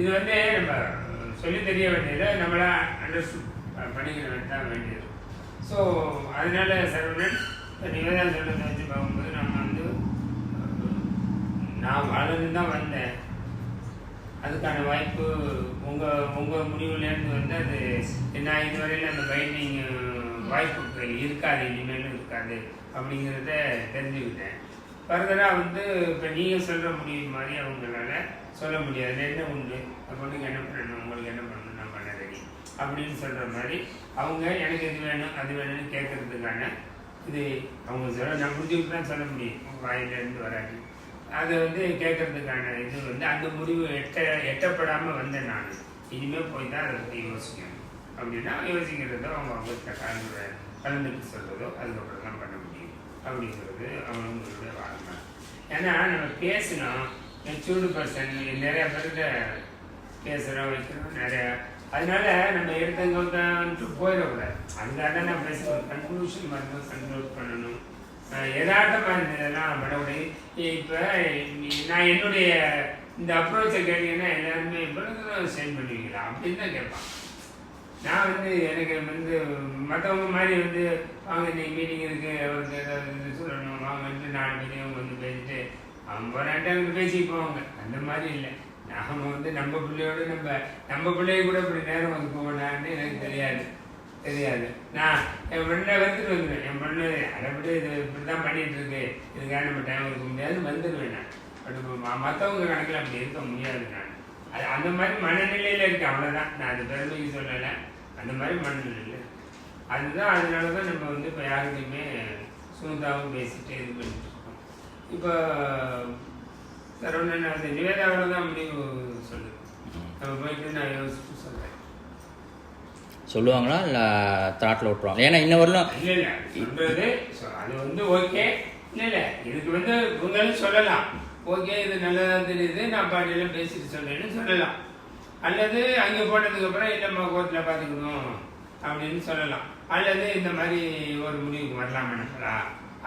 இது நம்ம சொல்லி தெரிய வேண்டியதை நம்மளா அண்டர்ஸ்டுட் பண்ணிக்கிற தான் வேண்டியது. ஸோ அதனால சரவணன் நிவேதா சொல்றதை வச்சு பார்க்கும்போது நம்ம நான் வாழ்ந்து தான் வந்தேன், அதுக்கான வாய்ப்பு உங்கள் முடிவுலேருந்து அது நான் இதுவரையில் அந்த பைண்டிங் வாய்ப்புகள் இருக்காது, இனிமேலும் இருக்காது அப்படிங்கிறத தெரிஞ்சுக்கிட்டேன். ஃபர்தராக இப்போ நீங்கள் சொல்கிற முடிவு மாதிரி அவங்களால சொல்ல முடியாது. என்ன உண்டு பொண்ணுக்கு என்ன பண்ணணும், உங்களுக்கு என்ன பண்ணணும், நான் பண்ண ரெடி அப்படின்னு சொல்கிற மாதிரி அவங்க எனக்கு இது வேணும் அது வேணும்னு கேட்கறதுக்கான இது அவங்க சொல்ல நான் புரிஞ்சுக்கிட்டு தான் சொல்ல முடியும். வாயிலேருந்து வராது அதை கேட்கறதுக்கான இது அந்த முடிவு எட்டப்படாமல் வந்தேன் நான். இனிமேல் போய் தான் அதை பற்றி யோசிக்கணும் அப்படின்னா யோசிக்கிறதோ அவங்க கலந்துட்டு சொல்கிறதோ அதுக்கப்புறம் தான் பண்ண முடியும் அப்படிங்கிறது அவங்களுடைய வாழ்க்கை. ஏன்னா நம்ம பேசணும், மெச்சூர்டு பர்சன் நிறையா பேர்கிட்ட பேசுகிறோம் வைக்கிறோம் நிறையா. அதனால நம்ம எடுத்தவங்கன்ட்டு போயிடக்கூடாது. அதுக்காக நான் பேசுகிறோம் கன்க்ளூஷன் வரணும், கன்க்ளூட் பண்ணணும். எதாட்டமாக இருந்ததெல்லாம் படவுடைய இப்போ நான் என்னுடைய இந்த அப்ரோச்சை கேட்டீங்கன்னா எல்லாருமே இப்போ சென்ட் பண்ணுவீங்களா அப்படின்னு தான் கேட்பான். நான் எனக்கு மற்றவங்க மாதிரி வாங்க இன்னைக்கு மீட்டிங் இருக்குது, அவருக்கு ஏதாவது சொல்லணும் வாங்கன்ட்டு 4 மீட்டிங் அவங்க பேசிட்டு அவங்க ரெண்டாவது பேசிட்டு போவாங்க. அந்த மாதிரி இல்லை. நாம் நம்ம பிள்ளையோடு நம்ம பிள்ளைய கூட இப்படி நேரம் போகலான்னு எனக்கு தெரியாது. நான் என் பொண்ணை வந்துட்டு வந்துடுவேன். என் பொண்ணு அதை விட இது இப்படி தான் பண்ணிகிட்டு இருக்கு, இதுக்காக நம்ம டைம் இருக்க முடியாது வந்துடுவேன். நான் பட் மற்றவங்க கணக்கில் அப்படி இருக்க முடியாது. நான் அந்த மாதிரி மனநிலையில் இருக்கேன், அவ்வளோதான். நான் அது பெருமைக்கு சொல்லலை, அந்த மாதிரி மனநிலையில் அதுதான். அதனால தான் நம்ம இப்போ யாருக்கையுமே ஸ்மூத்தாகவும் பேசிட்டு இது பண்ணிட்டு இருக்கோம். இப்போ சரவணன் அது நிவேதாவில் தான் முடிவு சொல்லுது. நம்ம போயிட்டு நான் யோசிச்சு சொல்கிறேன். சொல்லுவாங்களா இல்லை தாட்டில் விட்டுருவாங்க? ஏன்னா இன்ன வரலாம் இல்லை சொல்கிறது அது ஓகே இல்லை இதுக்கு உங்களும் சொல்லலாம். ஓகே இது நல்லதாக தெரியுது, நான் பாட்டியெல்லாம் பேசிட்டு சொல்கிறேன்னு சொல்லலாம். அல்லது அங்கே போனதுக்கப்புறம் இல்லைம்மா கோர்ட்டில் பார்த்துக்கணும் அப்படின்னு சொல்லலாம். அல்லது இந்த மாதிரி ஒரு முடிவுக்கு வரலாம் மனசலா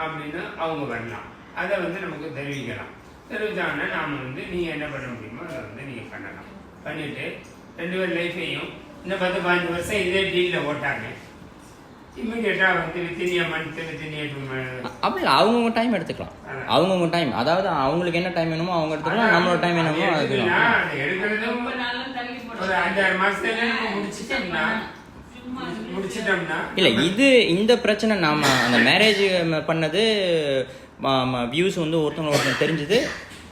அப்படின்னு அவங்க வரலாம். அதை நமக்கு தெரிவிக்கலாம். தெரிவித்தாங்கன்னா நாம் நீங்கள் என்ன பண்ண முடியுமோ அதை நீங்கள் பண்ணலாம். பண்ணிவிட்டு 2 பேர் லைஃபையும் இன்னும் 10-15 வருஷம் இதே டீலில் ஓட்டாங்க. இம்மிடியேட்டாக வித்தின் மந்த் அப்படி இல்லை, அவங்கவுங்க டைம் எடுத்துக்கலாம். அவங்கவுங்க டைம், அதாவது அவங்களுக்கு என்ன டைம் வேணுமோ அவங்க எடுத்துக்கலாம், நம்மளோட டைம் என்னமோ எடுக்கிறது ஒரு 5-6 மாசத்துல முடிச்சிட்டோம்னா இல்லை இது இந்த பிரச்சனை நாம் அந்த மேரேஜ் பண்ணது வியூஸ் வந்து ஒருத்தவங்க தெரிஞ்சது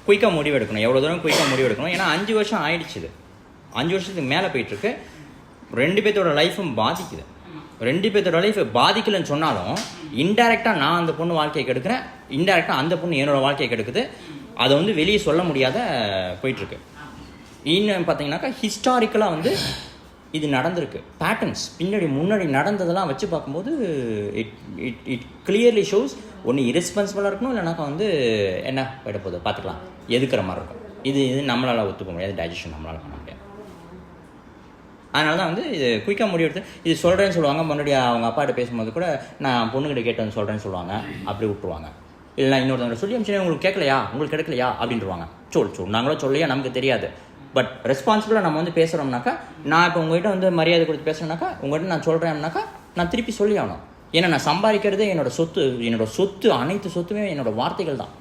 குயிக்காக முடிவு எடுக்கணும், எவ்வளோ தூரம் குயிக்காக முடிவு எடுக்கணும். ஏன்னா 5 வருஷம் ஆயிடுச்சு, இது 5 வருஷத்துக்கு மேலே போயிட்டுருக்கு. 2 பேர்த்தோட லைஃப்பும் பாதிக்குது. 2 பேர்த்தோட லைஃப் பாதிக்கலைன்னு சொன்னாலும் இன்டெரக்டாக நான் அந்த பொண்ணு வாழ்க்கையை கெடுக்கிறேன், இன்டெரக்டாக அந்த பொண்ணு என்னோடய வாழ்க்கையை கெடுக்குது. அதை வந்து வெளியே சொல்ல முடியாத போயிட்டுருக்கு. இன்னும் பார்த்தீங்கன்னாக்கா ஹிஸ்டாரிக்கலாக வந்து இது நடந்திருக்கு. பேட்டர்ன்ஸ் முன்னாடி நடந்ததெல்லாம் வச்சு பார்க்கும்போது இட் கிளியர்லி ஷோஸ் ஒன்று இரஸ்பான்சிபிளாக இருக்கணும், இல்லைனாக்கா வந்து என்ன போயிட போகுது பார்த்துக்கலாம் எதுக்கிற மாதிரி இருக்கும். இது நம்மளால் ஒத்துக்க முடியாது, டைஜஷன் நம்மளால் பண்ண முடியாது. அதனால தான் வந்து இது குயிக்காக முடிவெடுத்து இது சொல்கிறேன்னு சொல்லுவாங்க. முன்னாடி அவங்க அப்பாட்ட பேசும்போது கூட நான் பொண்ணுக்கிட்ட கேட்டேன்னு சொல்கிறேன்னு சொல்லுவாங்க, அப்படி விட்டுருவாங்க. இல்லைனா இன்னொருத்தவங்க சொல்லி அமிச்சு உங்களுக்கு கேட்கலையா, உங்களுக்கு கிடைக்கலையா அப்படின்ட்டுருவாங்க. நாங்களோ சொல்லையா நமக்கு தெரியாது. பட் ரெஸ்பான்சிபிளாக நம்ம வந்து பேசுகிறோம்னாக்கா, நான் இப்போ உங்கள்கிட்ட வந்து மரியாதை கொடுத்து பேசுகிறேன்னாக்கா, உங்கள்கிட்ட நான் சொல்கிறேன்னாக்கா நான் திருப்பி சொல்லி ஆகணும். ஏன்னா நான் சம்பாதிக்கிறதே என்னோடய சொத்து அனைத்து சொத்துமே என்னோடய வார்த்தைகள் தான்.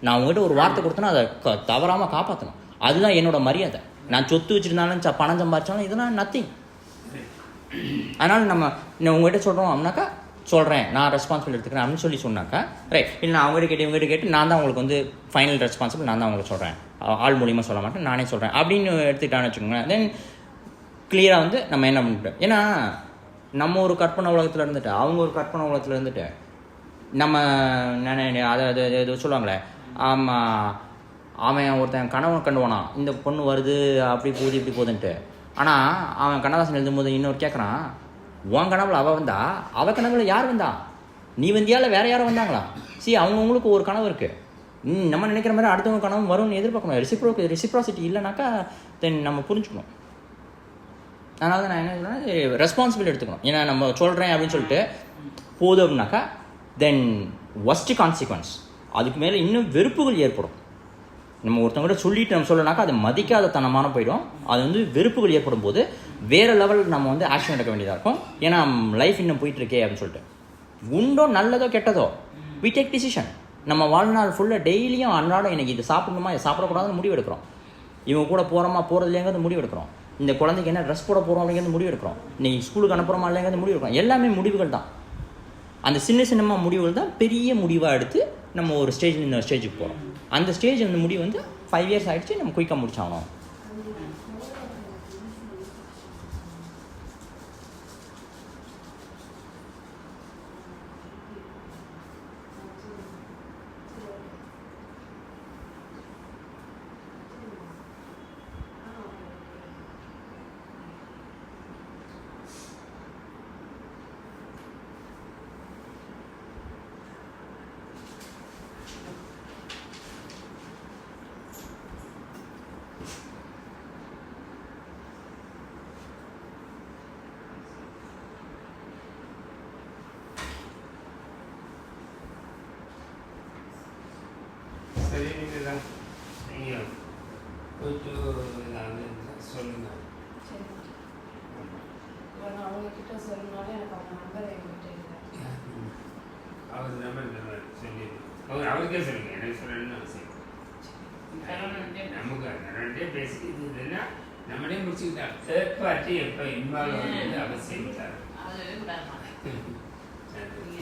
நான் உங்கள்கிட்ட ஒரு வார்த்தை கொடுத்தேன்னா அதை தவறாமல் காப்பாற்றணும். அதுதான் என்னோட மரியாதை. நான் சொத்து வச்சுருந்தாலும் பணம் சம்பாதிச்சாலும் இதெல்லாம் நத்திங். அதனால் நம்ம உங்கள்கிட்ட சொல்கிறோம் அப்படின்னாக்கா சொல்கிறேன், நான் ரெஸ்பான்சிபிள் எடுத்துக்கிறேன் அப்படின்னு சொல்லி சொன்னாக்கா ரைட். இல்லை நான் அவங்ககிட்ட கேட்டு நான் தான் உங்களுக்கு வந்து ஃபைனல் ரெஸ்பான்சிபிள், நான் தான் உங்களுக்கு சொல்கிறேன், ஆள் மூலியமாக சொல்ல மாட்டேன், நானே சொல்கிறேன் அப்படின்னு எடுத்துக்கிட்டான்னு வச்சுக்கோங்களேன். தென் கிளியராக வந்து நம்ம என்ன பண்ணிட்டோம். ஏன்னா நம்ம ஒரு கற்பனை உலகத்தில் இருந்துட்டு அவங்க ஒரு கற்பனை உலகத்தில் இருந்துட்டு நம்ம அதை சொல்லுவாங்களே, ஆமாம் அவன் ஒருத்தன் கனவு கண்டுவானான், இந்த பொண்ணு வருது அப்படி போகுது இப்படி போகுதுன்ட்டு. ஆனால் அவன் கண்ணதாசன் எழுதும்போது இன்னொரு கேட்குறான், உன் கனவுல அவள் வந்தா, அவள் கனவுல யார் வந்தா, நீ வந்தியா இல்லை வேறு யாரும் வந்தாங்களா? அவங்கவுங்களுக்கு ஒரு கனவு இருக்குது. நம்ம நினைக்கிற மாதிரி அடுத்தவங்க கனவு வரும்னு எதிர்பார்க்கணும். ரெசிப்ராசிட்டி இல்லைனாக்கா தென் நம்ம புரிஞ்சுக்கணும். அதனால தான் நான் என்ன சொல்கிறேன், ரெஸ்பான்சிபிலிட்டி எடுத்துக்கணும். ஏன்னா நம்ம சொல்கிறேன் அப்படின்னு சொல்லிட்டு போதும் அப்படின்னாக்கா தென் ஒஸ்ட் கான்சிக்வன்ஸ், அதுக்கு மேலே இன்னும் வெறுப்புகள் ஏற்படும். நம்ம ஒருத்தவங்கள்ட்ட சொல்லிட்டு நம்ம சொல்லனாக்கா அது மதிக்காத தனமான போயிடும். அது வந்து வெறுப்புகள் ஏற்படும் போது வேறு லெவலில் நம்ம வந்து ஆக்ஷன் எடுக்க வேண்டியதாக இருக்கும். ஏன்னா லைஃப் இன்னும் போயிட்டுருக்கே அப்படின்னு சொல்லிட்டு உண்டோ நல்லதோ கெட்டதோ வி டேக் டிசிஷன். நம்ம வாழ்நாள் ஃபுல்லாக டெய்லியும் அன்றாடம் எனக்கு இது சாப்பிடணுமா இதை சாப்பிடக்கூடாதுன்னு முடிவு எடுக்கிறோம். இவங்க கூட போகிறோமா போகிறதுலேங்கிறது முடிவு எடுக்கிறோம். இந்த குழந்தைக்கு என்ன ட்ரெஸ் போட போகிறோம் அப்படிங்கிறது முடிவு எடுக்கிறோம். இன்றைக்கி ஸ்கூலுக்கு அனுப்புகிறோமா இல்லைங்கிறது முடிவு எடுக்கிறோம். எல்லாமே முடிவுகள் தான். அந்த சின்ன முடிவுகள் தான் பெரிய முடிவாக எடுத்து நம்ம ஒரு ஸ்டேஜில் இந்த ஸ்டேஜுக்கு போகிறோம். அந்த ஸ்டேஜ் அந்த முடிவு வந்து 5 years ஆகிடுச்சு, நம்ம குயிக்காக முடிச்சாகணும். சரி, நீங்கள் போயிட்டு சொல்லுங்க. அவங்கக்கிட்ட சொல்லணும்னாலே எனக்கு அவங்க நம்பர் என்கிட்ட இல்லை. அவர் நம்பர் சொல்லி அவருக்கே சொல்லுங்க, எனக்கு சொல்லணும்னு அவசியம். நமக்கு ரெண்டே பேசிக்கிட்டு இருந்ததுன்னா நம்மளே முடிச்சுக்கிட்டா. தேர்ட் பார்ட்டி எப்போ இன்வால்வ் ஆகுறது அவசியம் இல்லை.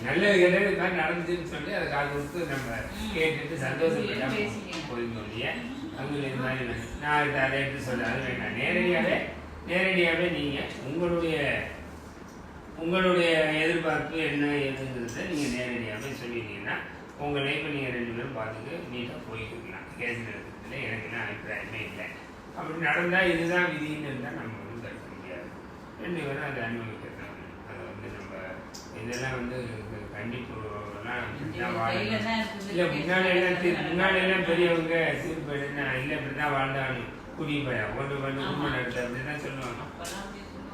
நல்லது கெட்டது இது மாதிரி நடந்துச்சுன்னு சொல்லி அதை கால் கொடுத்து நம்ம கேட்டுட்டு சந்தோஷப்பட்டா போயிருந்தோம் இல்லையா. அவங்களுக்கு இது மாதிரி நான் இதை அதை எடுத்து சொல்ல அது வேண்டாம். நேரடியாகவே நீங்கள் உங்களுடைய எதிர்பார்ப்பு என்ன எதுங்கிறத நீங்கள் நேரடியாகவே சொல்லிட்டீங்கன்னா உங்கள் லைஃப்பை நீங்கள் 2 பேரும் பார்த்துட்டு நீட்டாக போய்க்கலாம். கேஸ் நடத்துறதுல எனக்கு என்ன அபிப்பிராயமே இல்லை. அப்படி நடந்தால் இதுதான் விதின்னு இருந்தால் நம்ம வந்து தடுக்க முடியாது. 2 பேரும் அதை அனுபவிக்கிறது. அதை வந்து நம்ம இதெல்லாம் வந்து கண்டிப்புலாம் இல்லை. முன்னாடியெல்லாம் பெரியவங்க சீர் போயிடுனா இல்லை இப்படி தான் வாழ்ந்தாலும் குடி போய் கொண்டு குடும்பம் நடத்த அப்படின்னு தான் சொல்லுவாங்க.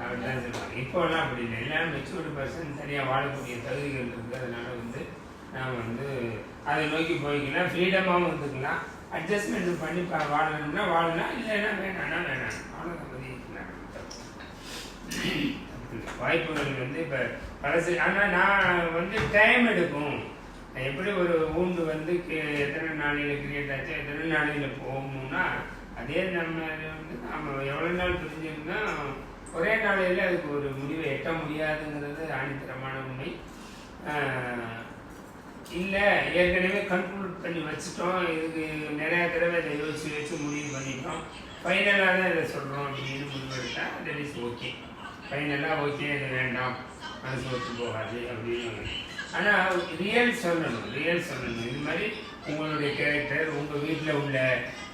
அப்படி தான் சொல்லுவாங்க. இப்போலாம் அப்படி இல்லை. எல்லாரும் மெச்சூர்டு பர்சன் சரியாக வாழக்கூடிய தகுதிகள் இருக்குது. அதனால வந்து நாம் வந்து அதை நோக்கி போய்க்கலாம். ஃப்ரீடமாகவும் இருந்துக்கலாம். அட்ஜஸ்ட்மெண்ட் பண்ணி வாழணும்னா வாழலாம், இல்லைன்னா வேணாம்னா வேணாம். அவ்வளோதான் பதிக்கலாம். வாய்ப்புகள் வந்து இப்போ பழசு. ஆனால் நான் வந்து டைம் எடுக்கும். எப்படி ஒரு ஊண்டு வந்து எத்தனை நாளையில் கிரியேட் ஆச்சு, எத்தனை நாளையில் போகணும்னா அதே நம்ம வந்து நம்ம எவ்வளோ நாள் பிரிஞ்சிருந்தா ஒரே நாளையில் அதுக்கு ஒரு முடிவை எட்ட முடியாதுங்கிறது ஆணித்தரமான உண்மை. இல்லை ஏற்கனவே கன்க்ளூட் பண்ணி வச்சுட்டோம், இதுக்கு நிறையா தடவை இதை யோசிச்சு முடிவு பண்ணிட்டோம், ஃபைனலாக தான் இதை சொல்கிறோம் அப்படின்னு முடிவு எடுத்தால் தட் இஸ் ஓகே. ஃபைனலாக ஓகே இது வேண்டாம், மனசு ஒத்து போகாது அப்படின்னு. ஆனால் ரியல் சொல்லணும். இது மாதிரி உங்களுடைய கேரக்டர், உங்கள் வீட்டில் உள்ள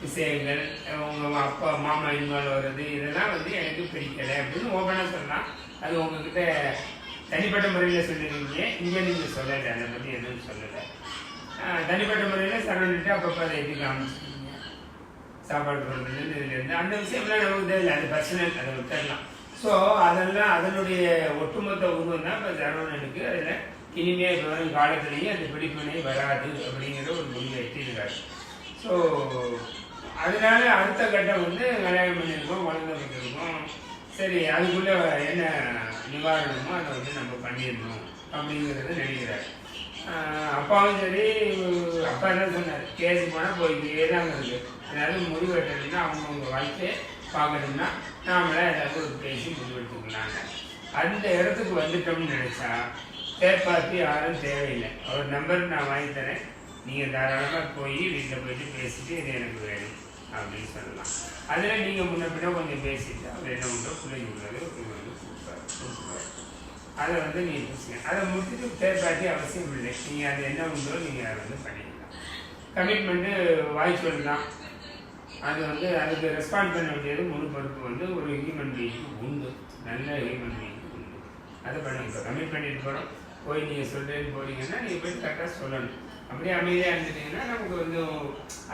விஷயங்கள், உங்கள் அப்பா மாமா இன்வால்வ் வர்றது, இதெல்லாம் வந்து எனக்கு பிடிக்கலை அப்படின்னு ஓப்பனாக சொல்லலாம். அது உங்ககிட்ட தனிப்பட்ட முறையில் சொல்லிடுவீங்க, இங்கே நீங்கள் சொல்லலை, அதை பற்றி எதுவும் சொல்லலை. தனிப்பட்ட முறையில் சரவணிட்டு அப்பப்போ அதை எப்படி காமிச்சிருக்கீங்க, சாப்பாடு போடுறதுலேருந்து இதுலேருந்து அந்த விஷயம்லாம் நமக்கு தெரியல, அது பர்சனல், அதை விட்டுடலாம். ஸோ அதெல்லாம் அதனுடைய ஒட்டுமொத்த உருவம் தான் இப்போ சரவணனுக்கு அதில் இனிமேல் வரும் காலத்திலேயே அந்த பிடிப்பினை வராது அப்படிங்கிற ஒரு முடிவை எட்டியிருக்காரு. ஸோ அதனால அடுத்த கட்டம் வந்து கல்யாணம் பண்ணியிருக்கோம், குழந்தை பண்ணியிருக்கோம், சரி அதுக்குள்ளே என்ன நிவாரணமோ அதை வந்து நம்ம பண்ணிடணும் அப்படிங்கிறத நினைக்கிறார். அப்பாவும் சரி, அப்பா என்ன சொன்னார், கேஸ் போனால் போய்க்கிட்டே தாங்க இருக்குது, அதாவது முடிவெட்டணும்னா அவங்கவுங்க வாழ்க்கையை பார்க்கணும்னா நாமளே ஏதாவது ஒரு பேசி முடிவெடுத்துக்கலாங்க. அந்த இடத்துக்கு வந்துட்டோம்னு நினச்சா தேர்ட் பார்ட்டி யாரும் தேவையில்லை. அவர் நம்பர் நான் வாங்கி தரேன், நீங்கள் தாராளமாக போய் வீட்டில் போயிட்டு பேசிட்டு இது எனக்கு வேணும் அப்படின்னு சொல்லலாம். அதில் நீங்கள் முன்ன பின்ன கொஞ்சம் பேசிட்டு அவர் என்ன உண்டோ பிள்ளைங்க உள்ளது வந்து கொடுப்பார். அதை வந்து நீங்கள் பேசுங்க. அதை முடிச்சுட்டு தேர்ட் பார்ட்டி அவசியம் இல்லை, நீங்கள் அது என்ன உண்டோ நீங்கள் அதை வந்து பண்ணிக்கலாம். கமிட்மெண்ட்டு வாய்ப்புகள் தான், அது வந்து அதுக்கு ரெஸ்பாண்ட் பண்ண வேண்டியது முழு பொறுப்பு வந்து ஒரு ஹியூமன் பீயிங்க்கு உண்டு, நல்ல ஹியூமன் பீயிங்க்கு உண்டு. அதை பண்ணி இப்போ கமிட் பண்ணிட்டு போகிறோம், போய் நீங்கள் சொல்கிறேன்னு போகிறீங்கன்னா நீங்கள் போய் கரெக்டாக சொல்லணும். அப்படியே அமைதியாக இருந்துட்டீங்கன்னா நமக்கு வந்து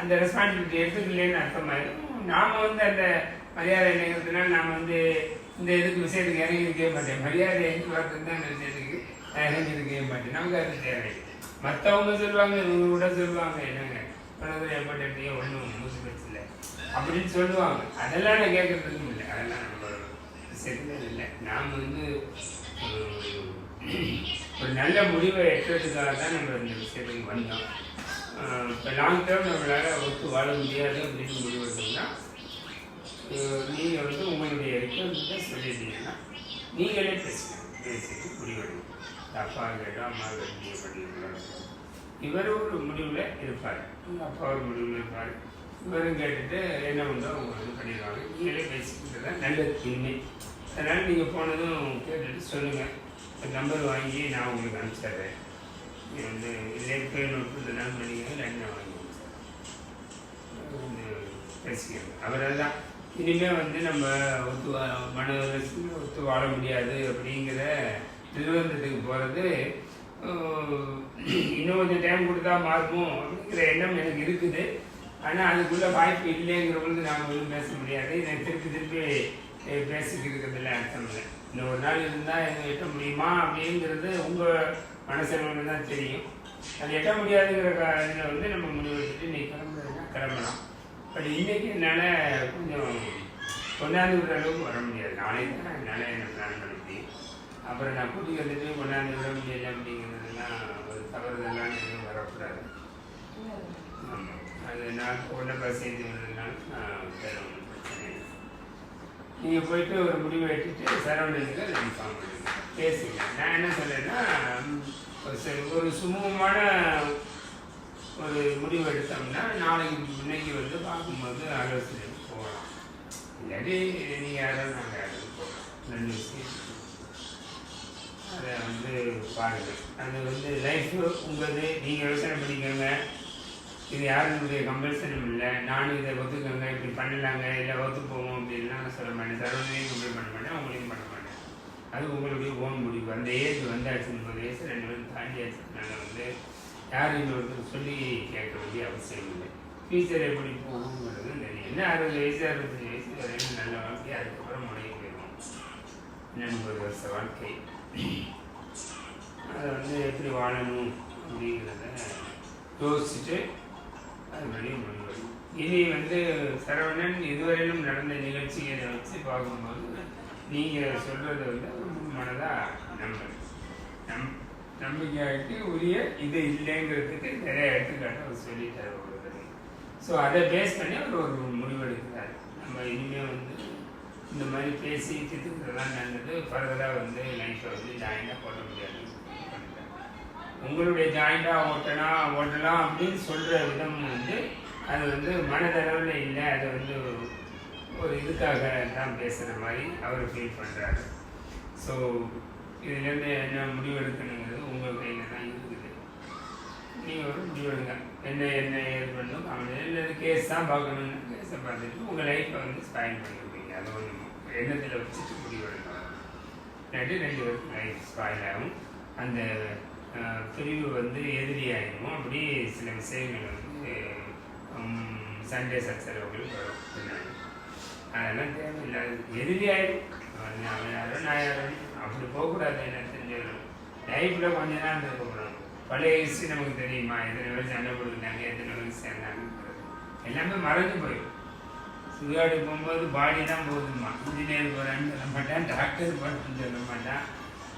அந்த ரெஸ்பான்சிபிலிட்டி எடுத்துக்கலன்னு அர்த்தமாயிடும். நாம் வந்து அந்த மரியாதை நினைக்கிறதுனால நாம் வந்து இந்த இதுக்கு விஷயத்துக்கு இறங்கியிருக்கவே மாட்டேன், மரியாதை எங்கே வரதுன்னு தான் அந்த விஷயத்துக்கு இறங்கியிருக்கவே மாட்டேன். நமக்கு அது தேவை. மற்றவங்க சொல்லுவாங்க, இவங்க கூட சொல்லுவாங்க, என்னங்க பணத்தில் எஃபர்ட் எடுத்தீங்க ஒன்றும் மூச்சு பிரச்சனை அப்படின்னு சொல்லுவாங்க. அதெல்லாம் நான் கேட்குறதுக்கும் இல்லை, அதெல்லாம் நம்ம விஷயத்துல இல்லை. நாம் வந்து ஒரு நல்ல முடிவை எட்டுறதுக்காக தான் நம்ம இந்த விஷயத்துக்கு வந்தோம். இப்போ லாங் டேர்ம் நம்மளால் ஒத்து வாழ முடியாது அப்படின்னு முடிவெடுத்தோம்னா நீங்கள் வந்து உங்களுடைய ரெக்வயர்மெண்ட்டை சொல்லிட்டீங்கன்னா நீங்களே பேசிட்டு முடிவெடுங்க. அப்பா கேட்டோம், அம்மா கேட்டு பண்ணிக்கலாம். இவர் ஒரு முடிவில் இருப்பார், அப்பா ஒரு முடிவில் இருப்பார், இவரும் கேட்டுட்டு என்ன உண்டோ அவங்க வந்து பண்ணிடுவாங்க. நீங்களே பேசிக்கிட்டு தான் நல்லது இனிமே. அதனால் நீங்கள் போனதும் கேட்டுட்டு சொல்லுங்கள், நம்பர் வாங்கி நான் உங்களுக்கு அனுப்பிச்சிட்றேன். நீங்கள் வந்து இல்லை பேர் நோட்டு இதெல்லாம் பண்ணிங்க, லைனை வாங்கி வந்து பேசிக்கணும். அவரால் தான் இனிமேல் வந்து நம்ம ஒத்து வாழ முடியாது அப்படிங்கிற நிர்பந்தத்துக்கு போகிறது. இன்னும் கொஞ்சம் டைம் கொடுத்தா மாறுமோ அப்படிங்கிற எண்ணம் எனக்கு இருக்குது. ஆனால் அதுக்குள்ளே வாய்ப்பு இல்லைங்கிறவங்களுக்கு நாம் ஒன்றும் பேச முடியாது. இதை திருப்பி பேசிக்கிட்டு இருக்கிறதுல அர்த்தம் இல்லை. இந்த ஒரு நாள் இருந்தால் எங்கே எட்ட முடியுமா அப்படிங்கிறது உங்கள் மனசளவில் தான் தெரியும். அது எட்ட முடியாதுங்கிற இதில் வந்து நம்ம முடிவு எடுத்துட்டு இன்றைக்கி கிளம்புறதுனா கிளம்பலாம். பட் இன்றைக்கி என்னால் கொஞ்சம் கொண்டாந்து விடுற அளவுக்கு வர முடியாது. நாளைக்கு தான் என்னால் என்ன பிளான் பண்ண முடியும். அப்புறம் நான் கூட்டி வந்துட்டு கொண்டாந்து விட முடியலை அப்படிங்கிறதுலாம் ஒரு தவறுதெல்லாம் எதுவும் வரக்கூடாது. ஆமாம், அது நான் கொண்ட சேர்ந்து வந்ததுனால நான் வேறு ஒன்றும் பிரச்சனை இல்லை. நீங்கள் போயிட்டு ஒரு முடிவை எடுத்துட்டு சரவணனுக்கு அதை இன்ஃபார்ம் பண்ணுங்க, பேசுங்க. நான் என்ன சொல்கிறேன்னா, ஒரு சுமூகமான ஒரு முடிவு எடுத்தோம்னா நாளைக்கு இன்னைக்கு வந்து பார்க்கும்போது ஆலோசனை போகலாம். இல்லாட்டி நீங்கள் யாராவது நாங்கள் யாராவது போகலாம். ரெண்டு விஷயம் அதை வந்து பாருங்கள். அது வந்து லைஃப் உங்களது, நீங்கள் யோசனை பண்ணிக்கோங்க. இது யாருடைய கம்பல்சனும் இல்லை. நானும் இதை ஒத்துக்கோங்க, இப்படி பண்ணலாங்க, இல்லை ஒத்து போவோம் அப்படின்லாம் சொல்ல மாட்டேன். சரவணையும் கம்ப்ளைண்ட் பண்ண மாட்டேன், அவங்களையும் பண்ண மாட்டேன். அது உங்களுடைய ஓன் முடிவு. அந்த ஏஜ் வந்தாச்சு, 30 வயசு 2 பேரும் தாண்டியாச்சுனால வந்து யாரும் இன்னொருத்தர் சொல்லி கேட்க வேண்டிய அவசியம் இல்லை. ஃபியூச்சர் எப்படி போகுங்கிறது தெரியும். என்ன 60 வயசு 65 வயசு வரையும் நல்ல வாழ்க்கை, அதுக்கப்புறம் முறைய போயிடுவோம். 40 வருஷ வாழ்க்கை, அதை வந்து எப்படி வாழணும் அப்படிங்கிறத யோசிச்சுட்டு அது வழியே முடிவு. இனி வந்து சரவணன் இதுவரையிலும் நடந்த நிகழ்ச்சிகளை வச்சு பார்க்கும்போது நீங்கள் சொல்கிறது வந்து மனதாக நம்பிக்கையாகிட்டு உரிய இது இல்லைங்கிறதுக்கு நிறைய எடுத்துக்காட்டு அவர் சொல்லிட்டார். ஸோ அதை பேஸ் பண்ணி அவர் ஒரு முடிவெடுக்கிறார். நம்ம இனிமேல் வந்து இந்த மாதிரி பேசி திட்டுக்கிறதெல்லாம் நல்லது, ஃபர்தராக வந்து லைஃப்பை வந்து ஜாயிண்டாக போட முடியாது. உங்களுடைய ஜாயிண்டாக ஓட்டலாம் அப்படின்னு சொல்கிற விதம் வந்து அது வந்து மனதளவில் இல்லை, அது வந்து ஒரு இதுக்காக தான் பேசுகிற மாதிரி அவர் ஃபீல் பண்ணுறாரு. ஸோ இதுலேருந்து என்ன முடிவெடுக்கணுங்கிறது உங்கள் கையில் தான் இருக்குது. நீங்கள் ஒரு முடிவெடுங்க, என்ன ஏது பண்ணணும். அவன் என்ன கேஸ் தான் பார்க்கணுன்னு கேஸை பார்த்துட்டு உங்கள் லைஃப்பை வந்து ஸ்பாயில் பண்ணிருப்பீங்க. அதை ஒன்று எண்ணத்தில் வச்சுட்டு முடிவெடுக்கணும். இல்லாட்டி 2 பேருக்கு லைஃப் ஸ்பாயில் ஆகும். அந்த பிரிவு வந்து எதிரியாகிடும். அப்படி சில விஷயங்கள் வந்து சண்டே சச்சரவுகள் வரும் பின்னாடி. அதெல்லாம் தேவையில்லாது. எதிரியாயிடும். அவன் யாரோ நான் யாரோ அப்படி போகக்கூடாது. என்ன தெரிஞ்சுக்கணும், லைஃப்பில் கொஞ்ச நாள் இருக்கக்கூடாது. பழைய ஹிஸ்ட்ரி நமக்கு தெரியுமா, எத்தனை பேர் சண்டை கொடுக்குறாங்க, எத்தனை பேர் சேர்ந்தாங்க, எல்லாமே மறைஞ்சு போயிடும். சுடுகாடு போகும்போது பாடி தான் போகுதுமா, இன்ஜினியர் போகிறான்னு சொல்ல மாட்டான், டாக்டர் போகிறேன்னு சொல்ல மாட்டான்.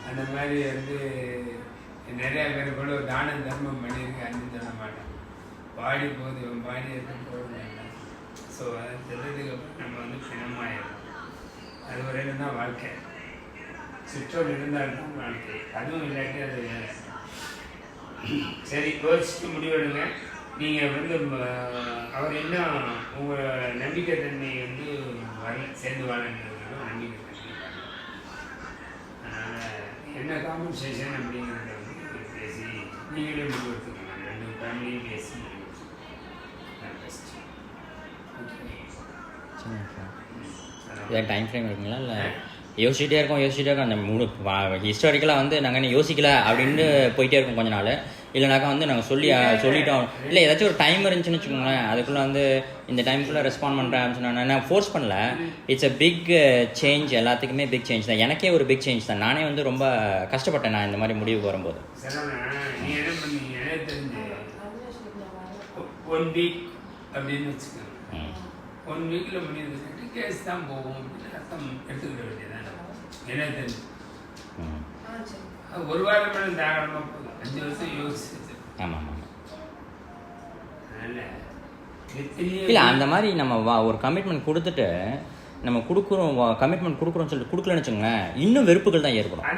அந்த மாதிரி வந்து நிறையா பேர் கூட தான தர்மம் பண்ணியிருக்கான்னு சொல்ல மாட்டான். பாடி போகுது, இவன் பாடி எடுத்து போகுது. ஸோ அதை தெரிஞ்சதுக்கு அப்புறம் நம்ம வந்து பிணமாயிடும். அது வரையிலும் தான் வாழ்க்கை. சுற்றோடு இருந்தால்தான் வாழ்க்கை. அதுவும் இல்லாட்டி அது சரி. யோசிச்சுட்டு முடிவெடுங்க. நீங்கள் வந்து அவர் என்ன உங்கள் நம்பிக்கை தன்மையை வந்து சேர்ந்து வாழன்றது நம்பிக்கை தன்மை. அதனால் என்ன காம்பன்சேஷன் அப்படிங்கிறத வந்து பேசி நீங்களே முடிவெடுத்துக்கலாம். 2 ஃபேமிலியும் பேசி இதான் டைம் ஃப்ரேம் இருக்குங்களா? இல்லை யோசிச்சுட்டே இருக்கோம் அந்த ஹிஸ்டாரிக்கலாக வந்து நாங்கள் என்ன யோசிக்கல அப்படின்னு போயிட்டே இருக்கோம் கொஞ்ச நாள். இல்லைனாக்கா வந்து நாங்கள் சொல்லிட்டோம். இல்லை ஏதாச்சும் ஒரு டைம் இருந்துச்சுன்னு வச்சுக்கோங்களேன், அதுக்குள்ளே வந்து இந்த டைமுக்குள்ளே ரெஸ்பாண்ட் பண்ணுறேன் அப்படின்னு சொன்னேன். நான் ஃபோர்ஸ் பண்ணல. It's a big change. எல்லாத்துக்குமே பிக் சேஞ்ச் தான். எனக்கே ஒரு பிக் சேஞ்ச் தான். நானே வந்து ரொம்ப கஷ்டப்பட்டேன் நான் இந்த மாதிரி முடிவுக்கு வரும்போது. 1 வீக் அப்படின்னு வச்சுக்கோங்க. 1 வீக்கில் முடிவு கேஸ் தான் போகும் அப்படின்னு அர்த்தம் எடுத்துக்கிட வேண்டியதான். என்ன தெரிஞ்சு ஒரு வாரம் மேலே தாராளமாக போதும். 5 வருஷம் யோசிச்சு. ஆமாம் ஆமாம். அதனால் இல்லை அந்த மாதிரி நம்ம ஒரு கமிட்மெண்ட் கொடுத்துட்டு நம்ம கமிட்மெண்ட் கொடுக்குறோம்னு சொல்லிட்டு கொடுக்கலன்னு வச்சுக்கோங்களேன், இன்னும் வெறுப்புகள் தான் ஏற்படும்.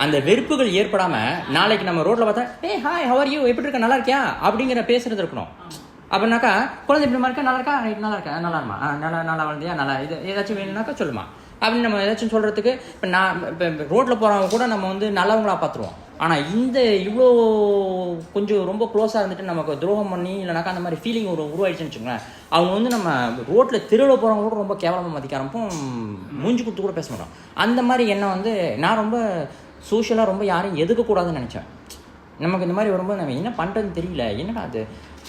அந்த வெறுப்புகள் ஏற்படாமல் நாளைக்கு நம்ம ரோட்டில் பார்த்தா ஹாய் ஹவ் ஆர் யூ, எப்படி இருக்க, நல்லா இருக்கியா அப்படிங்கிற பேசுறது இருக்கணும். அப்படின்னாக்கா குழந்தை இப்படி இருக்கா, நல்லா இருக்கா, நல்லா இருக்கா, நல்லா இருமா, நல்லா வளர்ந்தியா, நல்லா இது ஏதாச்சும் வேணும்னாக்கா சொல்லுமா அப்படின்னு நம்ம ஏதாச்சும் சொல்கிறதுக்கு. இப்போ ரோட்டில் போகிறவங்க கூட நம்ம வந்து நல்லவங்களாக பார்த்துருவோம். ஆனால் இவ்வளோ கொஞ்சம் ரொம்ப க்ளோஸாக இருந்துட்டு நமக்கு துரோகம் பண்ணி இல்லைனாக்கா அந்த மாதிரி ஃபீலிங் உருவாயிடுச்சுன்னு வச்சுக்கோங்களேன், அவங்க வந்து நம்ம ரோட்டில் தெருவில் போகிறவங்க கூட ரொம்ப கேவலமாக மதிக்க ஆரம்பிப்போம், மூஞ்சி கொடுத்து கூட பேச மாட்டோம். அந்த மாதிரி எண்ணம் வந்து நான் ரொம்ப சோஷியலாக ரொம்ப யாரையும் எதுக்கக்கூடாதுன்னு நினச்சேன். நமக்கு இந்த மாதிரி வரும்போது நம்ம என்ன பண்ணுறதுன்னு தெரியல. என்னடா அது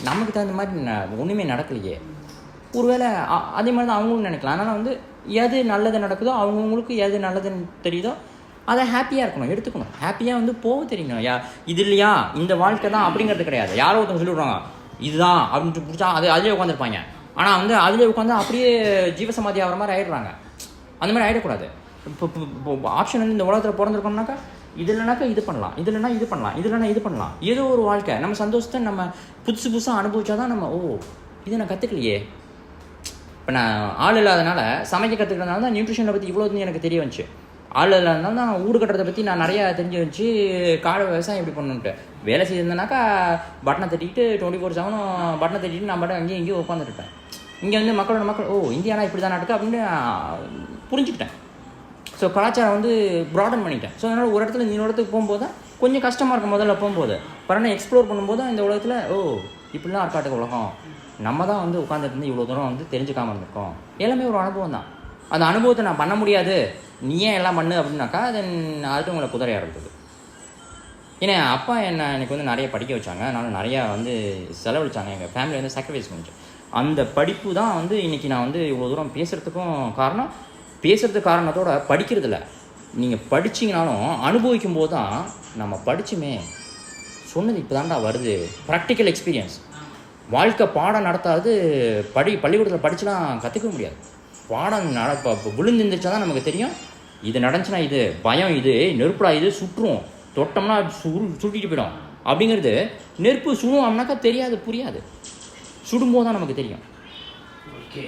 நமக்கு தகுந்த மாதிரி ஒன்றுமே நடக்கலையே. ஒருவேளை அதே மாதிரி தான் அவங்களும் நினைக்கலாம். அதனால் வந்து எது நல்லது நடக்குதோ அவங்கவுங்களுக்கு எது நல்லதுன்னு தெரியுதோ அதை ஹாப்பியாக இருக்கணும், எடுத்துக்கணும். ஹாப்பியாக வந்து போக தெரியணும். இது இல்லையா இந்த வாழ்க்கை தான் அப்படிங்கிறது கிடையாது. யாரோ ஒருத்தவங்க சொல்லிவிடுவாங்க இதுதான் அப்படின்ட்டு பிடிச்சா அதிலே உட்காந்துருப்பாங்க. ஆனால் வந்து அதிலே உட்காந்து அப்படியே ஜீவசமாதி ஆகிற மாதிரி ஆகிடுறாங்க. அந்த மாதிரி ஆகிடக்கூடாது. இப்போ ஆப்ஷன் வந்து இந்த உலகத்தில் பிறந்திருக்கோம்னாக்கா இது இல்லைனாக்கா இது பண்ணலாம், இது இல்லைனா இது பண்ணலாம், இது இல்லைனா இது பண்ணலாம். ஏதோ ஒரு வாழ்க்கை நம்ம சந்தோஷத்தை நம்ம புதுசாக அனுபவிச்சாதான் நம்ம இதை நான் கற்றுக்கலையே. இப்போ நான் ஆள் இல்லாதனால சமைக்க கற்றுக்கிறதுனால தான் நியூட்ரிஷனை பற்றி இவ்வளோ எனக்கு தெரிய வந்துச்சு. ஆள் இல்லாதனால தான் வீடு கட்டுறதை பற்றி நான் நிறையா தெரிஞ்சு வந்துச்சு. காடு விவசாயம் எப்படி பண்ணணுன்ட்டு வேலை செய்திருந்தேனாக்கா பட்டனை தட்டிக்கிட்டு 24/7 பட்டனை தட்டிட்டு நான் பாட்டு அங்கேயும் உட்காந்துருப்பேன். இங்கே வந்து மக்கள் இந்தியானா இப்படி தான் நடக்கு அப்படின்னு புரிஞ்சுக்கிட்டேன். ஸோ கலாச்சாரம் வந்து ப்ராடன் பண்ணிட்டேன். ஸோ அதனால் ஒரு இடத்துல இன்னொரு இடத்துக்கு போகும்போது தான் கொஞ்சம் கஷ்டமாக இருக்கும். முதல்ல போகும்போது பரவாயில்ல எக்ஸ்ப்ளோர் பண்ணும்போது இந்த உலகத்தில் இப்படிலாம் இருக்காட்டுக்கு உலகம், நம்ம தான் வந்து உட்காந்துட்டு இவ்வளோ தூரம் வந்து தெரிஞ்சுக்காமல் இருந்திருக்கோம். எல்லாமே ஒரு அனுபவம் தான். அந்த அனுபவத்தை நான் பண்ண முடியாது, நீ ஏன் எல்லாம் பண்ணு அப்படின்னாக்கா தென் அதுட்டு உங்களை குதிரையாக இருக்குது. ஏன்னா அப்பா எனக்கு வந்து நிறைய படிக்க வச்சாங்க, அதனால் நிறையா வந்து செலவழிச்சாங்க. எங்கள் ஃபேமிலி வந்து சாக்ரிஃபைஸ் பண்ணிச்சு. அந்த படிப்பு தான் வந்து இன்றைக்கி நான் வந்து இவ்வளோ தூரம் பேசுகிறதுக்கும் காரணம். பேசுகிறதுக்கு காரணத்தோட படிக்கிறதில்ல, நீங்கள் படிச்சிங்கனாலும் அனுபவிக்கும் போது தான் நம்ம படிச்சுமே சொன்னது இப்போ தாண்டா வருது. Practical experience. வாழ்க்கை பாடம் நடத்தாது பள்ளிக்கூடத்தில் படிச்சுலாம் கற்றுக்க முடியாது. பாடம் விழுந்து இருந்துச்சா தான் நமக்கு தெரியும். இது நடந்துச்சுன்னா இது பயம், இது நெருப்புடா, இது சுற்றும், தொட்டோம்னா சுட்டிட்டு போயிடும் அப்படிங்கிறது. நெருப்பு சுடும் அப்படின்னாக்கா தெரியாது, புரியாது. சுடும்போது தான் நமக்கு தெரியும். ஓகே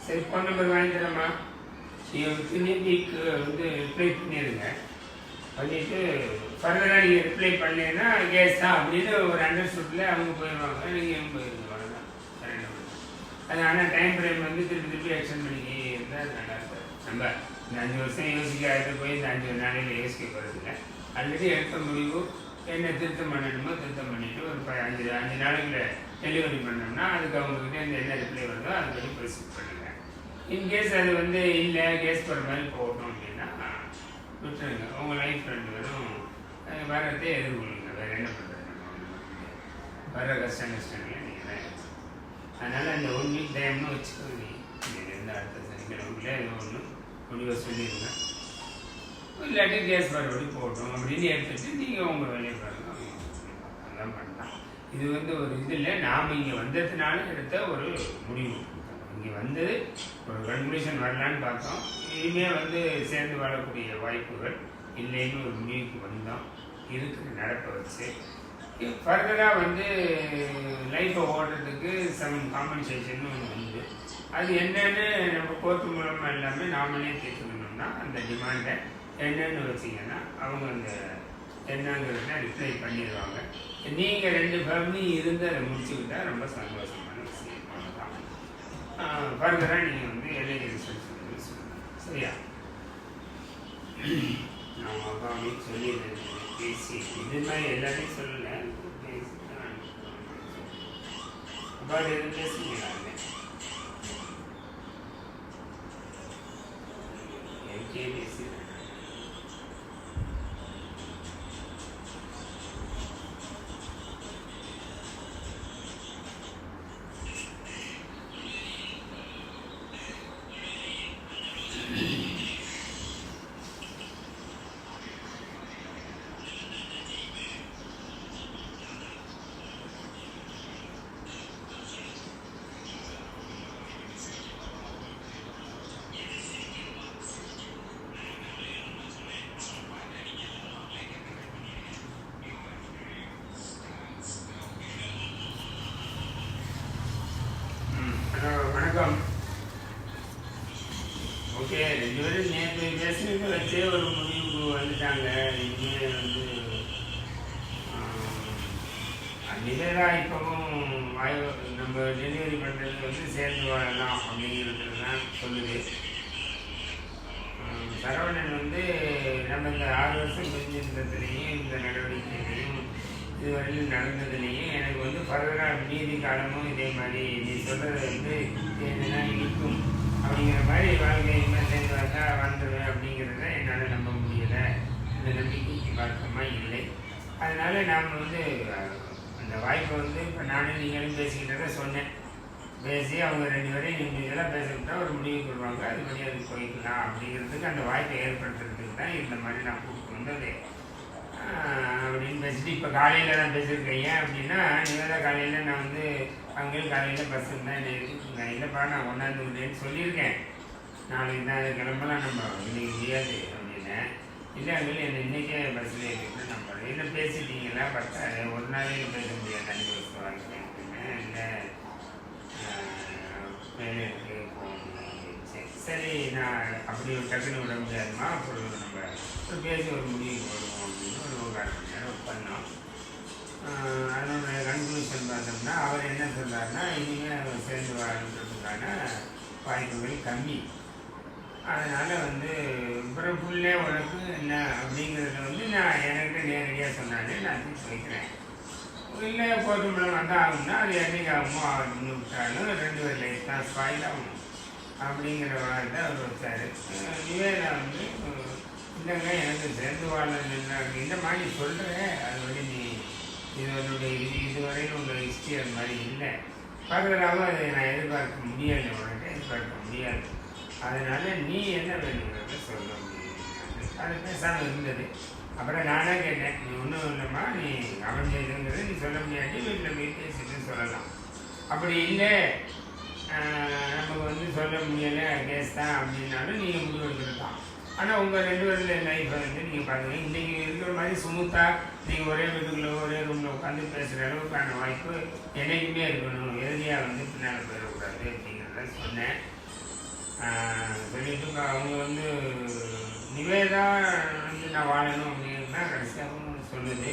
சரி, ஃபோன் நம்பர் வாங்கி தரமா? நீங்கள் வந்து ரிப்ளை பண்ணிடுங்க. பண்ணிவிட்டு ஃபர்தராக நீங்கள் ரிப்ளை பண்ணீங்கன்னா கேஸ் தான் அப்படின்னு ஒரு அண்டர்ஸ்டுட்டில் அவங்க போயிடுவாங்க, நீங்கள் போயிடுங்க. அவ்வளோதான். அது ஆனால் டைம் ஃப்ரேம் வந்து திருப்பி எக்ஸ்டெண்ட் பண்ணிக்கி இருந்தால் அது நல்லா இருக்கும். நம்ம இந்த 5 வருஷம் யோசிக்காத போய் இந்த 5 நாளையில் யோசிக்க போகிறதில்ல. ஆல்ரெடி எடுத்த முடிவு என்ன திருத்தம் பண்ணணுமோ திருத்தம் பண்ணிவிட்டு ஒரு 5 நாளைக்குள்ள டெலிவரி பண்ணோம்னா அதுக்கு அவங்கக்கிட்ட இந்த என்ன ரிப்ளை வருதோ அதுபடி ப்ரொசீட் பண்ணுங்கள். இன்கேஸ் அது வந்து இல்லை கேஸ் போகிற மாதிரி போகணும் அப்படின்னா விட்டுருங்க. உங்கள் லைஃப் 2 பேரும் வரதே எதிர்கொள்ளுங்க. வேறு என்ன பண்ணுறது? வர கஷ்டங்களை நீங்கள் தான். அதனால் அந்த 1 வீக் டைம்னு வச்சுக்கோங்க. நீங்கள் எந்த அடுத்த சனிக்கிழமைக்குள்ளே ஏதோ ஒன்று முடிவை சொல்லிடுங்க. இல்லாட்டி கேஸ் மறுபடி போட்டோம் அப்படின்னு எடுத்துகிட்டு நீங்கள் உங்கள் வேலையை பாருங்க. அதான் பண்ணலாம். இது வந்து ஒரு இது இல்லை, நாம் இங்கே வந்ததுனால எடுத்த ஒரு முடிவு. இங்கே வந்து ஒரு கன்க்ளூஷன் வரலான்னு பார்த்தோம். இனிமேல் வந்து சேர்ந்து வாழக்கூடிய வாய்ப்புகள் இல்லைன்னு ஒரு முடிவுக்கு வந்தோம். இருக்கிற நடப்பை வச்சு ஃபர்தராக வந்து லைஃப்பை ஓடுறதுக்கு சம் காம்பன்சேஷன் ஒன்று உண்டு. அது என்னென்னு நம்ம கோர்ட்டு மூலமாக எல்லாமே நாமளே கேட்டுக்கணும்னா அந்த டிமாண்டை என்னன்னு வச்சிங்கன்னா அவங்க அந்த என்னங்கிறத ரிப்ளை பண்ணிடுவாங்க. நீங்கள் 2 ஃபேமிலி இருந்து அதை முடிச்சுக்கிட்டா ரொம்ப சந்தோஷமான விஷயம். அவ்வளோதான். ஃபர்தராக நீங்கள் வந்து எல்ஐடி ரிசல்ட் சொல்லுங்கள். சரியா? நான் அப்பா அப்படின்னு சொல்லிடுறேன். பேசி இது மாதிரி எல்லாத்தையும் சொல்லலை, பேசி தான் அப்பா எதுவும் பேசுங்களா? எனக்கே பேசுகிறேன். வணக்கம். ஓகே, 2 பேரும் நேற்று பேசுனது வச்சே ஒரு முடிவுக்கு வந்துட்டாங்க. இனிமேல் வந்து நிலைதான் இப்போவும் நம்ம டெலிவரி பண்ணுறது வந்து சேர்ந்து வாழலாம் அப்படிங்கிறது தான் சொல்லுது. சரவணன் வந்து நம்ம இந்த 6 வருஷம் செஞ்சிருந்ததுலேயும் இந்த நடவடிக்கைகளையும் இதுவரையிலும் நடந்ததுலேயும் எனக்கு வந்து ஃபர்தராக மீதி காலமும் இதே மாதிரி நீ சொல்கிறது வந்து எதுனா இருக்கும் அப்படிங்கிற மாதிரி வாழ்க்கையுமே சேர்ந்து வந்தா வாழ்ந்துருவேன் அப்படிங்கிறத என்னால் நம்ப முடியலை. இந்த நம்பிக்கைக்கு பார்க்கமாக இல்லை. அதனால் நாம் வந்து அந்த வாய்ப்பை வந்து இப்போ நானும் நீங்களும் பேசிக்கிட்டதை சொன்னேன். பேசி அவங்க 2 பேரையும் இண்டிவிஜுவலாக பேசிக்கிட்டா ஒரு முடிவுக்கு வருவாங்க. அதுபடி அது போய்க்கலாம் அப்படிங்கிறதுக்கு அந்த வாய்ப்பை ஏற்படுத்துறதுக்கு தான் இந்த மாதிரி நான் கூப்பிட்டு வந்தது அப்படின்னு பேசிட்டு இப்போ காலையில் தான் பேசியிருக்கேன். ஏன் அப்படின்னா நிவேதா காலையில் நான் வந்து அங்கேயும் காலையில் பஸ் இருந்தால் என்ன இல்லைப்பா நான் கொண்டாந்துருக்கேன்னு சொல்லியிருக்கேன். நாளைக்கு தான் கிளம்பலாம், நம்ம இன்னைக்கு முடியாது அப்படின்னு. இல்லை அங்கே என்னை இன்றைக்கே பஸ்ஸில் ஏறிட்டு நம்ம இல்லை பேசிட்டீங்களா பத்தாது ஒரு நாளைக்கு பேச முடியாது 5 வருஷம் வாழ்க்கை அப்படின்னு. இல்லை வேலை இருக்கு போகணும். சரி நான் அப்படி டக்குன்னு விட முடியாதுமா, அப்புறம் நம்ம ஒரு பேசி ஒரு முடிவுக்கு வருவோம் அப்படின்னு ஒரு 1/2 மணி நேரம் பண்ணோம். அதனோட கன்க்ளூஷன் பார்த்தோம்னா அவர் என்ன சொல்கிறாருன்னா இனிமேல் சேர்ந்து வாழ்றதுக்கான வாய்ப்புகள் கம்மி. அதனால் வந்து அப்புறம் ஃபுல்லே உனக்கு என்ன அப்படிங்கிறத வந்து நான் என்கிட்ட நேரடியாக சொன்னாலே நான் தீர்த்து வைக்கிறேன். இல்லை கோர்ட்டு மூலம் வந்தால் ஆகும்னா அது என்றைக்கு ஆகுமோ ஆகும்னு விட்டாலும் 2 பேர் லைஃப் தான் ஸ்பாயில் ஆகும் அப்படிங்கிற வார்த்தை அவர் வச்சார். நிவேதா வந்து இல்லைங்க எனக்கு சேர்ந்து வாழணும் இந்த மாதிரி சொல்கிறேன். அது வந்து நீ இதனுடைய இதுவரையில் உங்கள் ஹிஸ்ட்ரி அது மாதிரி இல்லை. பார்க்குறதாகவும் அதை நான் எதிர்பார்க்க முடியாது, உனக்கு எதிர்பார்க்க முடியாது. அதனால் நீ என்ன வேணுங்கிறத சொல்ல முடியும். அது பேசாமல் இருந்தது. அப்புறம் நானே கேட்டேன், நீ ஒன்றும் இல்லைம்மா நீ அமைஞ்சதுங்கிறது நீ சொல்ல முடியாது, வீட்டில் போய் பேசிட்டு சொல்லலாம். அப்படி இல்லை நமக்கு வந்து சொல்ல முடியலை கேஸ் தான் அப்படின்னாலும் நீங்கள் முடிவெடுக்கிறது தான். ஆனால் உங்கள் 2 பேரில் லைஃப்பை வந்து நீங்கள் பார்த்துங்க. இன்றைக்கி இருக்கிற மாதிரி ஸ்மூத்தாக நீங்கள் ஒரே வீட்டுக்குள்ளே ஒரே ரூமில் உட்காந்து பேசுகிற அளவுக்கான வாய்ப்பு என்றைக்குமே இருக்கணும். எதிரியாக வந்து பின்னால் போயிடக்கூடாது அப்படிங்கிறத சொன்னேன். சொல்லிட்டு அவங்க வந்து நிவேதா வந்து நான் வாழணும் அப்படின்னு தான் கடைசியாகவும் சொல்லுது.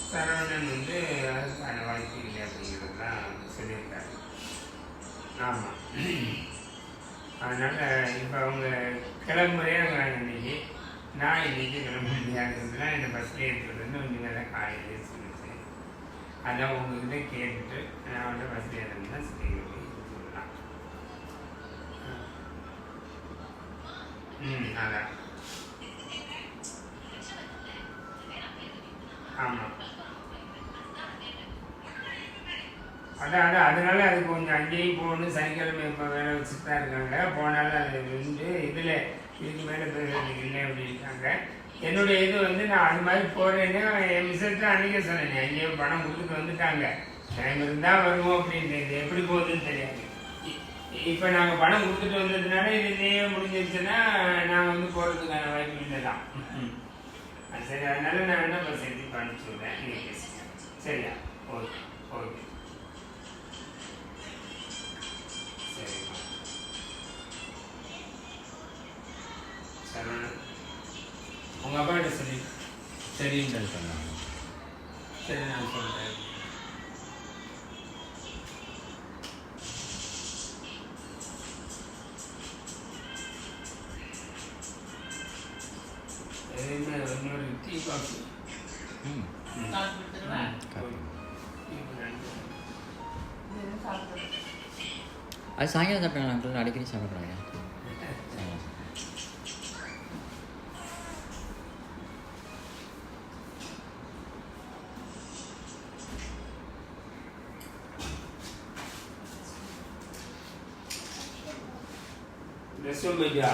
சரவணன் வந்து அதுக்கான வாய்ப்பு இல்லை அப்படிங்கிறதுலாம் சொல்லியிருக்காரு. ஆமாம், அதனால் இப்போ அவங்க கிளம்புறே இருக்கிறாங்க இன்றைக்கி. நான் இன்றைக்கி கிளம்ப முடியாதுன்னா என்னை பஸ்ஸில் ஏற்றுறதுன்னு ஒன்று வேலை காலையிலே சொல்லிச்சு. அதான் உங்ககிட்ட கேட்டுட்டு நான் வந்து பஸ்ஸில் ஏறணும்னா சரி சொல்லலாம். அதான் ஆமாம், அதான் அதனால அதுக்கு கொஞ்சம் அங்கேயும் போகணும். சனிக்கிழமை இப்போ வேலை வச்சுட்டு தான் இருக்காங்க. போனாலும் அது வந்து இதில் இதுக்கு மேலே போய் இல்லை அப்படின்ட்டாங்க. என்னுடைய இது வந்து நான் அது மாதிரி போகிறேன்னு என் மிஸ்ஸை அன்றைக்கே சொன்னேன். அங்கேயோ பணம் கொடுத்துட்டு வந்துட்டாங்க, டைம் இருந்தால் வருவோம் அப்படின்ட்டு. இது எப்படி போகுதுன்னு தெரியாது. இப்போ நாங்கள் பணம் கொடுத்துட்டு வந்ததுனால இதுலேயே முடிஞ்சிருச்சுன்னா நாங்கள் வந்து போகிறதுக்கான வாய்ப்பு இல்லை தான். சரி, அதனால நான் என்ன பஸ் எடுத்து அனுப்பிச்சி விட்றேன், நீங்கள் பேசுங்க. சரியா? ஓகே ஓகே சரிம்மா. சரவணன் உங்கள் அப்பா கிட்ட சொல்லி சரின்னு சொன்னாங்க. சரி, நான் சொல்கிறேன். இன்னொரு டீ காஃபி. அது சாயங்காலம் சாப்பிட்டாங்க, அடிக்கடி சாப்பிட்றாங்க. Resume ya.